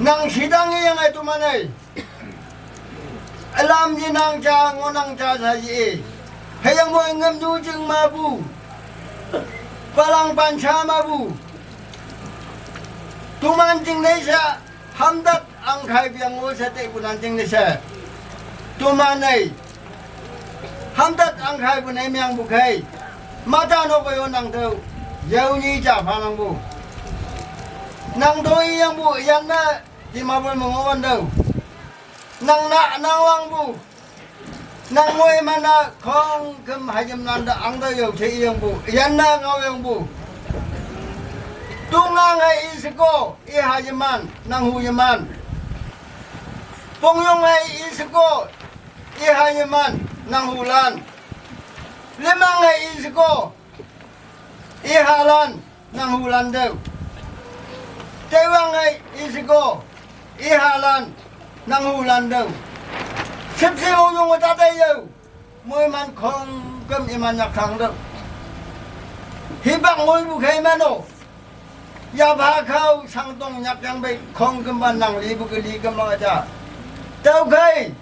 nang sidang yang ai tu mana alam ji nang cha ngonang cha sa ji hayang mo ngam du jing ma bu Palang panca mabu, tuman jing nesa, hamdat angkai biang ngosa te bunan jing nesa, tuman nei, hamdat angkai bunai miang bukai, mata no koyo nang tau, jauh ni ja palang bu, nang doi yang bu, yang na di mabul mengawan tau, nang nak nawang bu. Nang ngôi mana không kem hayam nanda ang da yo che yang bu yan na ngau yang bu tunga ngai isko I hayaman nang hu yaman pongyong ngai isko I hayaman nang hu lan lima ngai isko I halan nang hu lan deu tewang ngai isko I halan nang hu lan deu sepsi ujung kita tayo, mui man kong kem iman yak thang được, hibang mui bukai mano, ya bakau sang tong yak yang bay kong kem ban nang li bukai li kem lang aja, tau kai,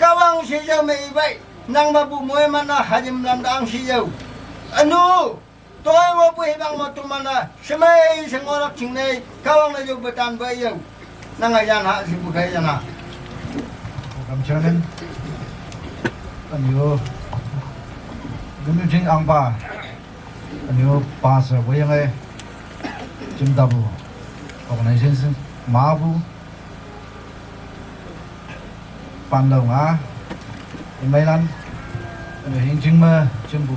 Kawang siya may ibay. Nang mabumoy man na hajim landang siya. Ano? Tôi mo po hibang mo tumana. Simay singorak chingnay. Kawang na yung batan ba yaw. Nangayan ha si bugay yan ha. Kamchanen. Anyo. Gumi jing ang ba. Anyo pasa bo yang ai. Jim dabu. Organization mabu. Pan lâu ngã. Mấy lần. Hình chừng mà chừng bù.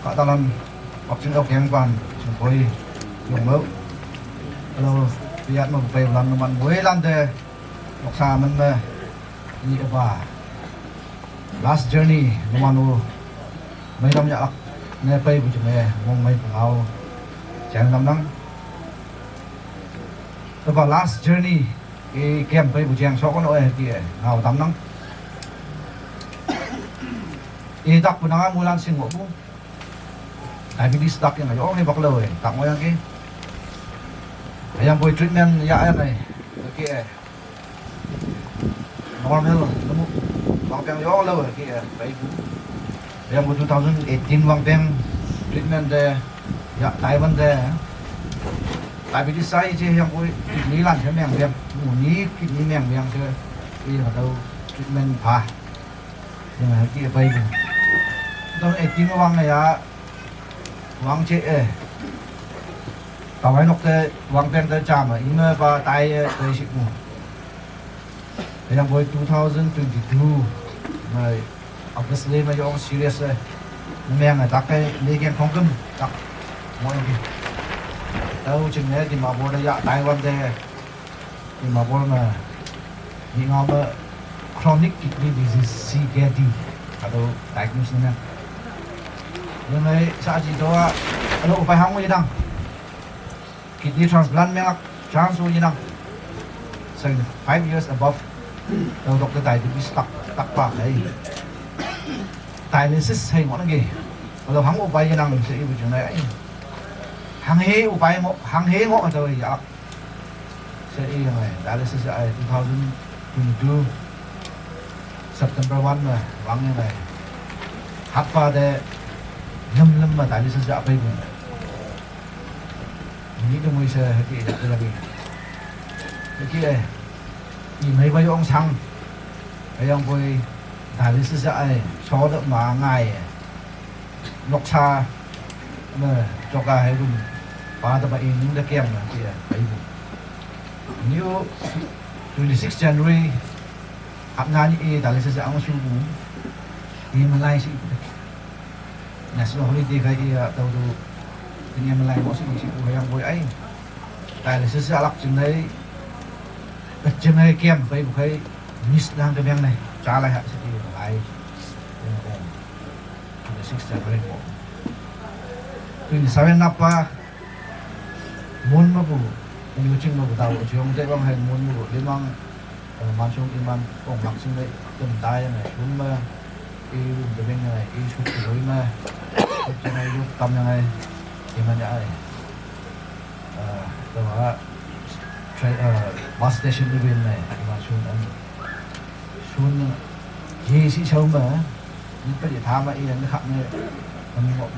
Cả ta lần học sinh học kém quan chúng tôi dùng mẫu lâu bây giờ mà về lần mình mới lần thế học xa mình đi qua last journey mà nó mấy năm nhạc nghe play của chúng mình mong mấy của ao chẳng năm năm tôi vào last journey cái game play của chàng số con nội kia nào tắm năm ý đọc của nó mua lan sinh ngộ cũng diabetes stuck yang ayo ni baklo tak mo yang ki ayang boy treatment ya ay này ki normal kamu bang peng yo lo ki baik ayang boy 2018 bang peng treatment de ya Taiwan de diabetes sai che yang boy ni lan che meng biang mu ni ki ni meng biang che ki ha đâu treatment pha yang ki baik 2018 bang này ya Wang chế tao phải nộp tới Wang bên tới chạm mà in và tay tới ship mu. Thì năm với 2022 mà obviously mà yo serious men là tắc cái đi game không cấm tắc mọi người. Đâu chừng này thì mà bố đây dạ tay vấn đề thì mà bố mà đi ngó mà chronic kidney disease CKD atau diagnosis này. Nhưng mà sao chỉ cho alo phải không gì đâu kidney transplant mấy chance gì đâu so 5 years above đâu đọc cái diabetes tắc bạc đấy dialysis hay món gì alo không upay gì đâu sẽ yêu chuyện này hàng hế upay một hàng hế ngõ rồi dạ sẽ yêu này dialysis là 2022 September 1 mà vắng như này hát pha để lâm mà tại sao dạ bây giờ nghĩ trong người xe thì đặt ra đi cái kia nhìn thấy bao ông xăng cái ông vui tại sao dạ cho đỡ mà ngày nóc xa mà cho cả hai vùng ba tập bài những cái kem là kia bảy vùng nếu 26 January áp ngàn như tại sao dạ ông xuống vùng thì mà lại sẽ national holiday kayak tahu tu dunia Melayu masih masih yang boy ai tại là sẽ lắc chừng này kem phải phải miss đang cái miếng này trả lại hạn sẽ đi lại the 6th January thì sao nắp pa muốn mà bu nhiều chừng mà bu tahu chừng thế bang hay muốn bu dia bang masuk iman ông lắc chừng đấy tầm tai này xuống mà ibu dengan này isu rồi mà cái này ibu tâm này thì mình đã đó bus station bên này mà xuống gì sĩ sâu mà những cái gì tham vậy nó khẳng này mình gọi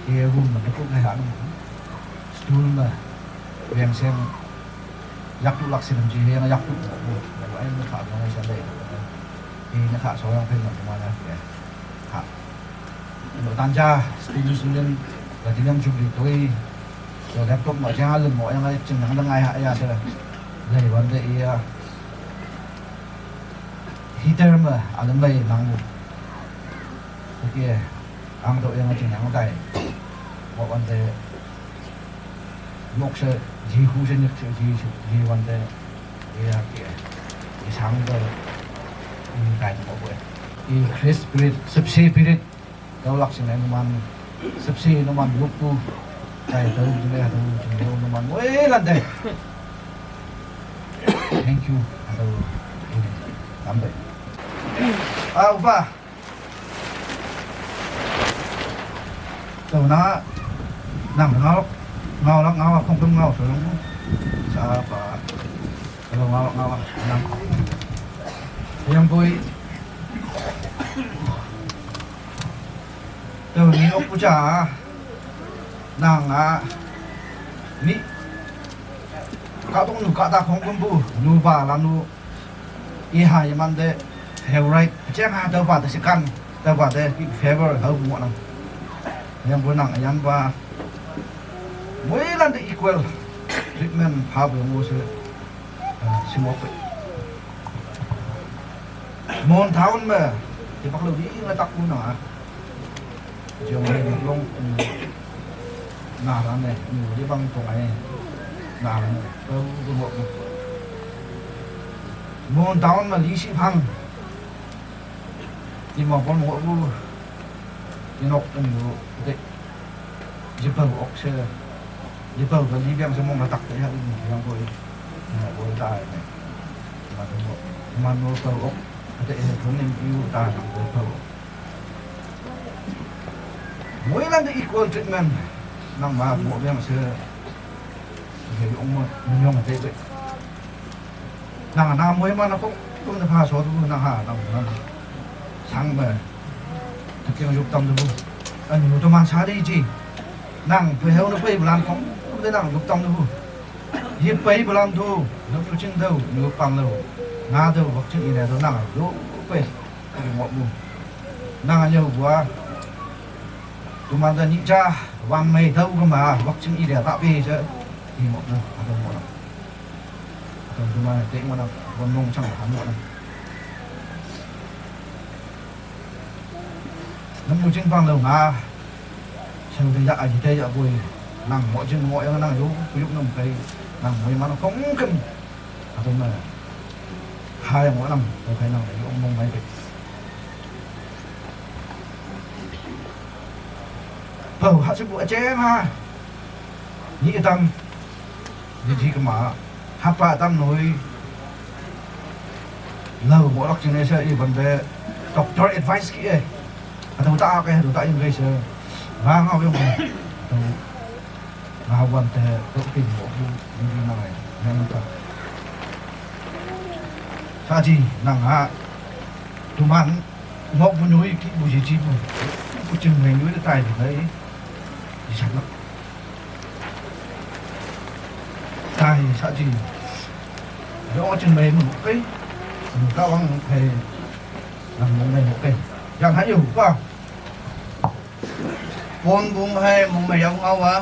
thì vùng mình nó cũng hay hẳn stool mà ven xem giặc tụ lạc xem gì hay là giặc tụ một anh nó khả năng sẽ để thì nó khả số yang phim mà này khả nội tan cha student là tiếng Anh chụp được tôi rồi laptop mở ra lần mỗi ngày chừng nắng đang ngày hạ ra thế là này vấn đề heater mà ở bên đây nắng một cái kia ăn đội yang chừng nắng tay một vấn đề một sự gì khu sinh nhật gì vấn đề kia sáng rồi cái một buổi thì Chris Spirit subsea Spirit đâu lắc xin này nó man subsea nó man lúc tu cái đâu chúng đây đâu nó man mỗi lần đây thank you đâu cảm ơn opa đâu nó nằm ngao không có ngao rồi đúng không sao và đâu ngao nằm yang boy từ ni ông bố cha nàng ni cả tông nu cả ta không công bu nu ba làm nu i hai man de favorite chắc ha đâu vào thì căn đâu vào đây favorite hơn mọi năm yang boy nàng yang ba mỗi lần thì equal treatment how we move semua môn tháo mà thì bắt đầu đi người ta cũng nói chiều ngày long nào làm này nhiều đi băng tuổi nào đâu đâu một môn tháo mà lý sĩ phăng thì mà con mỗi bu thì nó cũng nhiều đấy giúp bầu ốc xe giúp bầu cái lý biếng sẽ mong là tắc đấy ha đi làm rồi rồi tài này mà nó bầu ốc để chúng mình yêu ta làm với bầu mỗi lần thì equal treatment nằm mà mỗi bên mà xưa thì ông nhung mà thế vậy nàng nam mới mà nó cũng được pha số thôi nàng hà nàng sáng mà thực hiện dục tâm được không anh nhiều cho man xá đi chi nàng phải heo nó phải làm không để nàng dục tâm được không hiệp phải làm thôi nó có chân đâu nó bằng đâu nga đâu hoặc chân gì này nó nàng lúc phải mọi người nàng nhiều quá tụi mình là những cha vàng mày đâu cơ mà hoặc chân gì để tạo về chứ thì mọi người đâu mọi người tụi mình tệ mà nào còn nông chẳng phải mọi người nó mua trên vàng đâu mà xem cái dạ gì đây dạ vui nàng mọi chân mọi nàng lúc nằm cây nàng mấy mà nó không cần tụi mình hai mỗi năm tôi thấy nào để ông mong mấy việc hát sức bụi chế mà nhị tâm gì cơ mà hát ba tâm nói lâu mỗi lúc này sẽ vấn đề doctor advice kia đầu ta cái đầu ta English vang học không nào vấn đề tôi tìm một như này nên ta sao gì nàng tụi mình ngọc vui núi cái bùi gì chi bùi chừng này núi tài thì đấy đi sạch lắm tài sao gì rõ chừng này một cái cao bằng thầy làm một này một cái chẳng hãy hiểu qua con cũng hay một mày ông ao á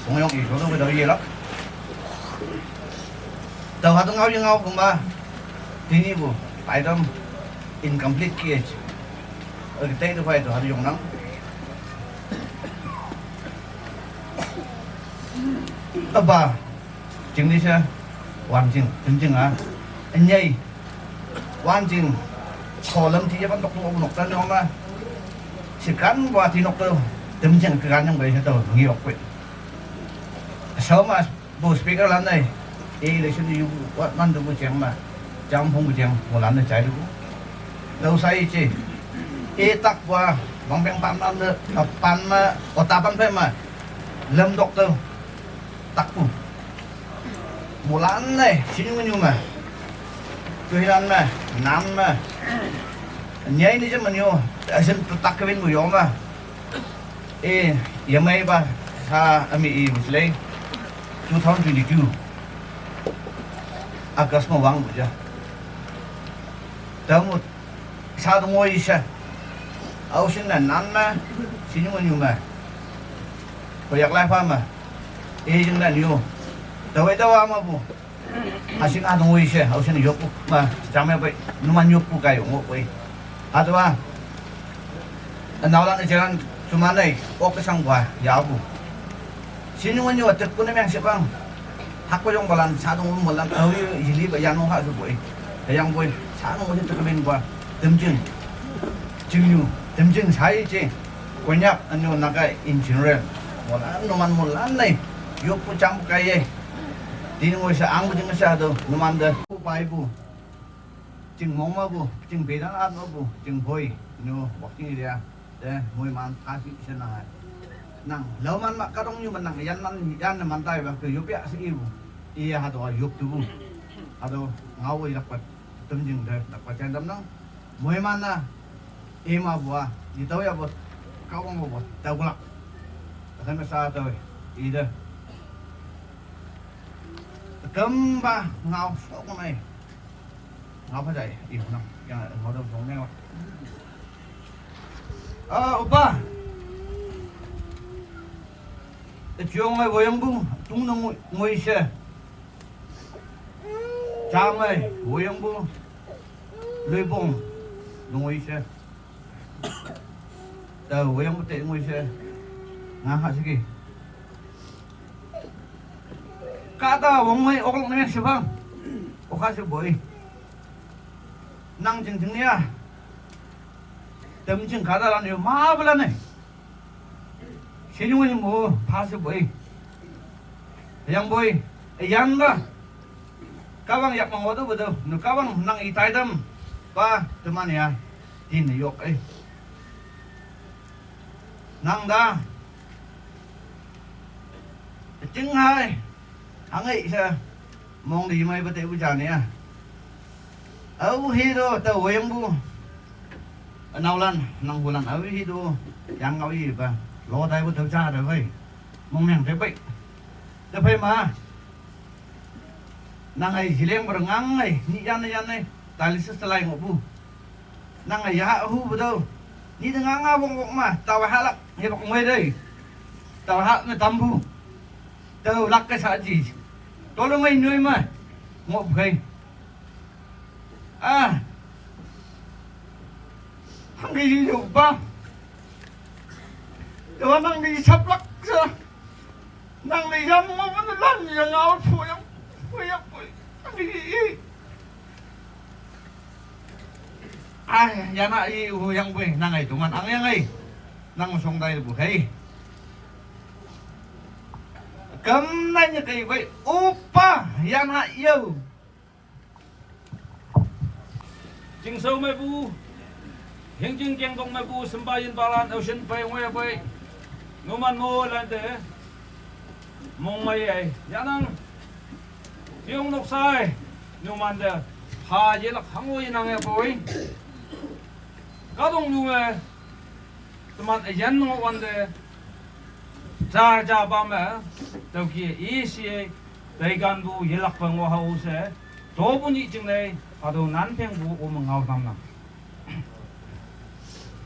cũng không gì số tôi đợi gì lắm tàu hạt ngao ngao cũng ba thì như bu tại đông incomplete kia ở cái tây nó phải tàu hạt dùng nắng ba chừng đi xe hoàn chừng anh nhây hoàn chừng khổ lắm thì vẫn đọc nọc tên không à sự cắn qua thì nọc đâu tấm chừng cái cắn trong đấy sẽ tàu nhiều vậy sớm mà bộ speaker lần này ý là xin đi quát ăn được một chén mà trong không một chén một lần để chạy được đâu say chứ ý tắc qua bằng bèn pan ăn được pan mà ở ta pan phải mà lâm doctor tắc cũng một lần này xin bao nhiêu mà tôi ăn mà năm mà nhảy đi chứ mà nhiều xin tắc cái bên của gió mà ê giờ mấy ba sa ami Muslim 2022 August mà vắng rồi đó một sao tôi ngồi sao ông xin là nắn mà xin bao nhiêu mà phải giặc lại pha mà ê chúng là nhiều đâu vậy đâu mà bu xin ăn ngồi sao ông xin yok mà chẳng mấy vậy nó mà yok cái ông vậy đâu à nào là cái cuma này có cái sang quả giáo bu xin bao nhiêu thực cũng em sẽ bằng hắc có trong balan sa dong một lần gì lý vậy nó hại rồi vậy cái yang vậy sa nó mới thực bên qua tấm chừng sai chứ quan nhắc anh nó nagai engineer một lần này yok có trăm cái gì thì ngồi sa ăn chừng sa đâu nó man đây bài bu chừng mong mà bu chừng bị nó ăn nó bu chừng phơi nó bọc chừng gì đây môi man ăn cái gì này nang lâu man mak kadong như nang yan man tay ba ke yupya si ibu iya hado yup tu hado ngawai dapat tâm dừng đây đặc biệt chân tâm đó mỗi man na em à bùa đi tới à bùa cao bằng bùa tao cũng lắm thấy mà xa rồi đi đây cấm ba ngao số con này ngao phải dậy đi không cái này ngao đâu xuống nghe không opa chuyện này với ông bung chúng nó ngồi xe cha mày với ông bung lưỡi bông ngồi xe tao với ông tệ ngồi xe ngã hả gì kata wong mai ok lang siya bang o kasi boy nang jing niya tem jing kata lan yo ma bala ne sinyo ni mo pa si boy yang boy yang ba kawang yak mang wado bedo no kawang nang itay dam pa teman ya tin yok ai nang da chứng hai anh ấy sao mong đi mai bữa bây giờ nè ở hi đô tàu em bu nào lần năng bulan ở hi đô chẳng ngồi gì và lo tay bữa tàu cha rồi vậy mong nàng thấy vậy được phải mà năng ấy chỉ lên bờ ngang này nhị gian này tài lý sức lại một bu năng ấy hạ hu bữa đâu nhị thằng ngang ngang bông mà tàu hạ lắm nghe bọc mây đây tàu hạ người tâm bu tàu lắc cái啥gì tôi là mấy người mà một người không đi được ba tôi đang đi sắp lắc chưa đang đi ra mà vẫn lần gì nào phôi đang đi giờ này yêu yang quên năng này tụi mình ăn yang này năng xong đây là buổi hay cấm này như cái vậy opa yan hạ yêu Jing sâu mai bu hiện jing jeng dong mai bu sembayan balan ocean bay ngoe bay ngoman ngo lan te mong mai ai ya nang yung nok sai ngoman de ha ye lak hangoi nang ya boy ka dong nu me teman yan ngo wan de ja ba me đâu kia ý sĩ đại gan bu ye lak phang wa hau se do bunyi jing nei ado nan pheng bu o mang ngau tam na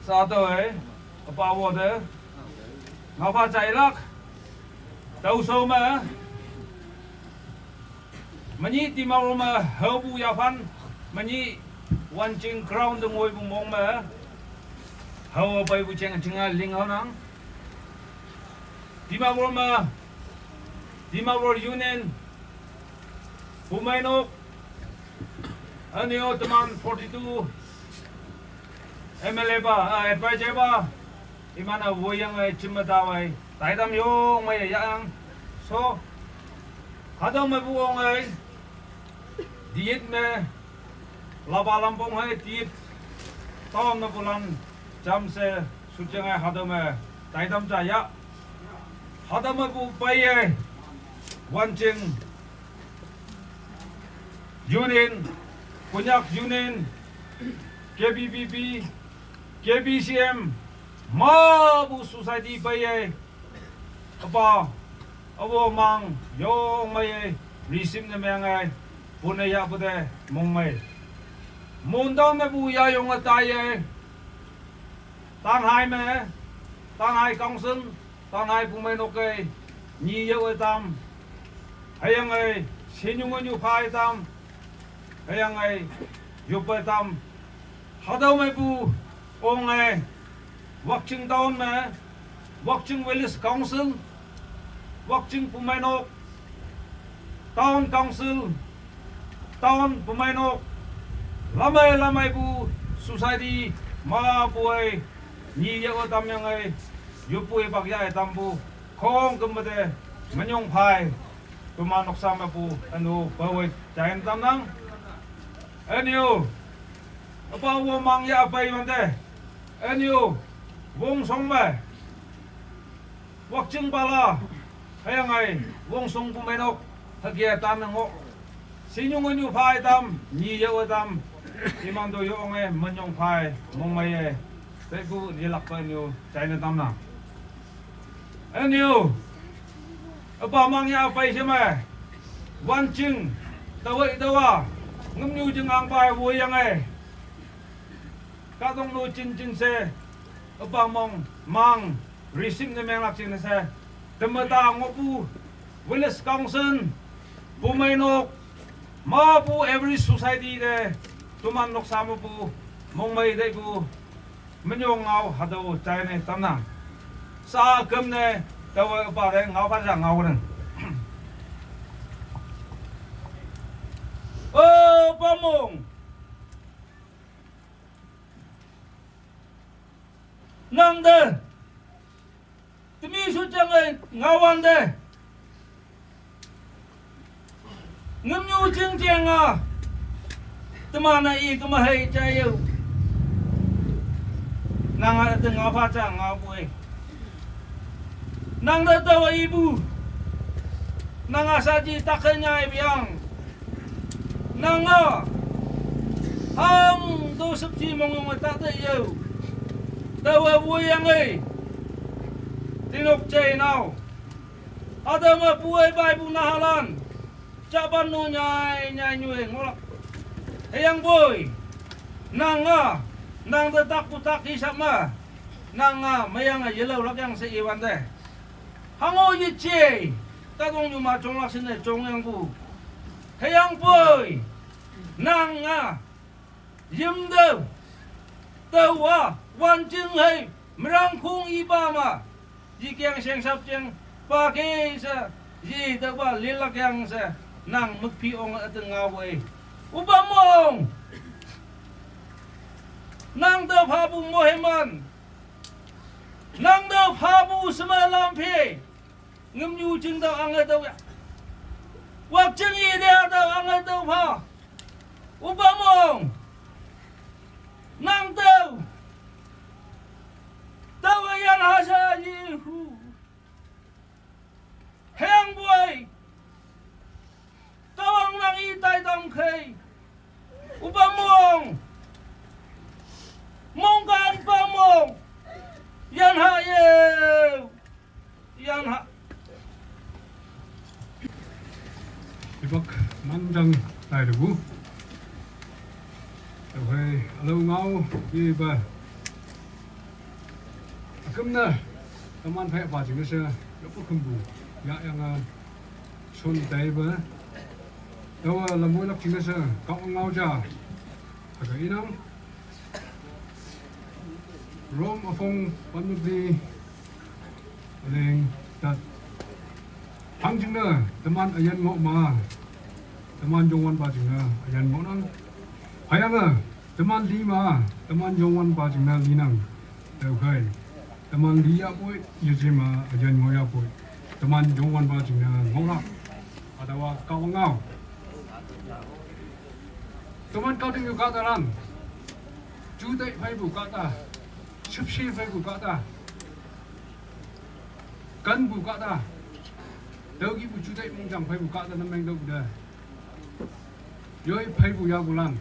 sa to ai pa wo de ngau ba chai lak đâu so ma mani ti ma ro ma hau bu ya phan mani wan jing ground de ngoi bu mong ma hau bai bu cheng chinga ling hau nang Dimawar Union Pumainok Anio teman 42 MLA ba FIJ ba imana woyang chimmadawai taidam yo mai yang so hadam mai buong ai diet me laba lampong hai diet tom na bulan jam se sujangai hadam taidam jaya hadam bu pai Wanjing Union Punyak Union KBBB KBCM Mabu Society pai apa awo mang yo mai receive na mengai punaya bude mong mai mundang na bu ya yong atai tan hai kong sun tan hai pu mai no ke ni yo tam hayang ai sinyungan yu phai tam hayang ai yupa tam hadau mai bu ong ai watching down me watching Willis Council watching Pumainok Town Council Town Pumainok lamai bu society ma buai ni ya tam yang ai yupui bakya tam bu khong kumade manyong phai tumanok sama po ano bawat jayan tamnang anyo apa wo mangya apa yonde anyo wong songme wakjing pala hayangai wong song pumenok hagia tam ngo sinyong anyo phai tam ni yaw tam imang do yo onge manyong phai mong mai e te ku ni lak pa nyu chai na tam na anh yêu apa mang ya pai se mai wan ching tawai tawa ngum nyu jing ang pai wo yang e ka dong no chin chin se apa mang receive ne meng lak chin se temata ngopu village council bu mai nok ma bu every society de tuman nok samu bu mong mai de bu menyong ngau hado chai ne tam na sa kem ne tawai pa de ngau pa sang ngau den pamong nang de tumi su chang ai ngawan de ngâm nhu ching cheng à temana i kama hai cha yêu nang a de ngau pa cha ngau bui nang de tawa ibu nang asa ji takanya biang nang a ham do sub chi mong ngong ta te yêu tawa bui yang ai tinok chei nào ada ma buai bai bu na halan chaban no nyai nyai nyue ngolak eyang boy nang de tak putak di sama nang mayang yellow lak yang se iwan de hango yi che ta dong yu ma chong lak sin de chong yang bu eyang boy nang yim de tawa wan jing hei mrang khung iba ma ji kyang seng sap cheng pa ke sa ji ta ba lilak yang sa nang mukpi ong at ngaway ubamong nang daw habu moheman nang daw habu semalampi ngem yu jing daw ang daw ya wak jing i dia daw ang daw ha ubamong nang daw yan hasa yi hu heng boy tawang lang itay dam kay ubamong mong kan pamong yan ha yew yan ha ibak manjang tai du hey lâu ngau đi ba cấm nè tâm an phải vào chừng xe nó có không đủ dạ yang xuân tây bữa đâu là mỗi lúc chừng xe cọng ngau cha cái gì nắng rom ở phong bắn được đi lên đặt thắng chừng nè tâm an ở dân ngộ mà tâm an dùng văn vào chừng nè ở dân ngộ năng phải không tâm an đi mà tâm an dùng văn vào chừng nè đi năng đều khơi teman dia boy yujima ajan ngoya boy teman jongwan ba jingna ngora adawa kawangau teman kau ting ka taran chu dai phai bu ka ta subsi phai bu ka ta kan bu ka ta đâu gi bu chu dai mong jang phai bu ka ta nam meng đâu de yoi phai bu ya bulan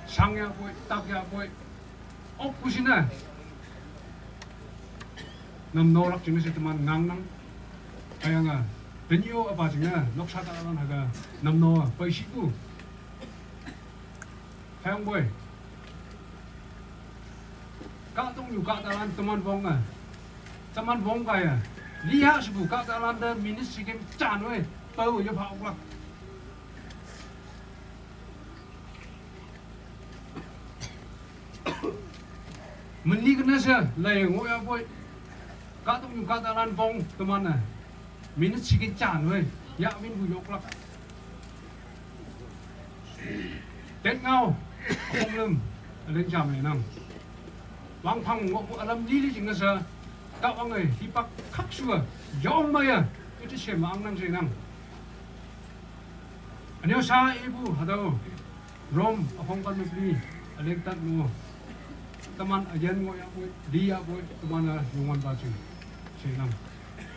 sang ya boy tak ya boy op kusina nam no lak ching se teman ngang nang kaya nga penyo apa ching na lok sa ta lan haga nam no pai si ku hayang boy ka tong yu ka ta lan teman bong kaya liha su ka ta lan da minit sigem chan we tau yo phao lak mình đi cái này sao lại ngồi à boy cá tông dùng cá ta lan vong tụi mình này mình chỉ cái chản thôi dạ mình bùi dọc lắm tết ngao không lưng lên chạm này nằm vang phăng ngộ làm đi chừng cái sao các ông người khi bắc khắc xưa gió mây à cái xem mà ăn năng gì nằm anh em sao ibu hado rom phong con đi lên tận mua teman ajan ngoi aku dia boy teman jungan baju senang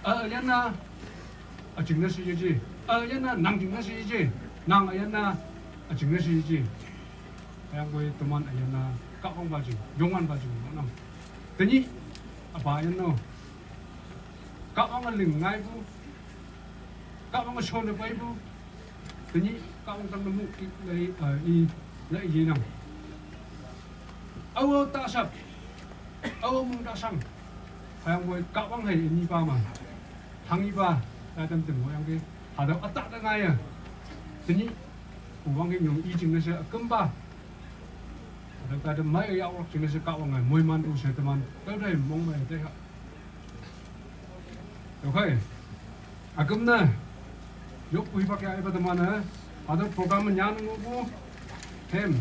ajan na ajing na si ji ajan na nang jing na si ji nang ajan na ajing na si ji yang gue teman ayana kakong baju yongan baju mana teni apa yang no kakong aling ngai bu kakong shone pai bu teni kakong kan nemu lai i nam awo tasap awo mung dasang yang gue kakong hai ini pa ma hangi pa tam tem yang gue ada atak da ngai ya teni uang yang i jing na sa kemba ada kada mai ya orang jenis kau ngai moi man usai teman kau dah mong mai deh okay agam na yuk pui pakai apa teman ada program nyan ngubu hem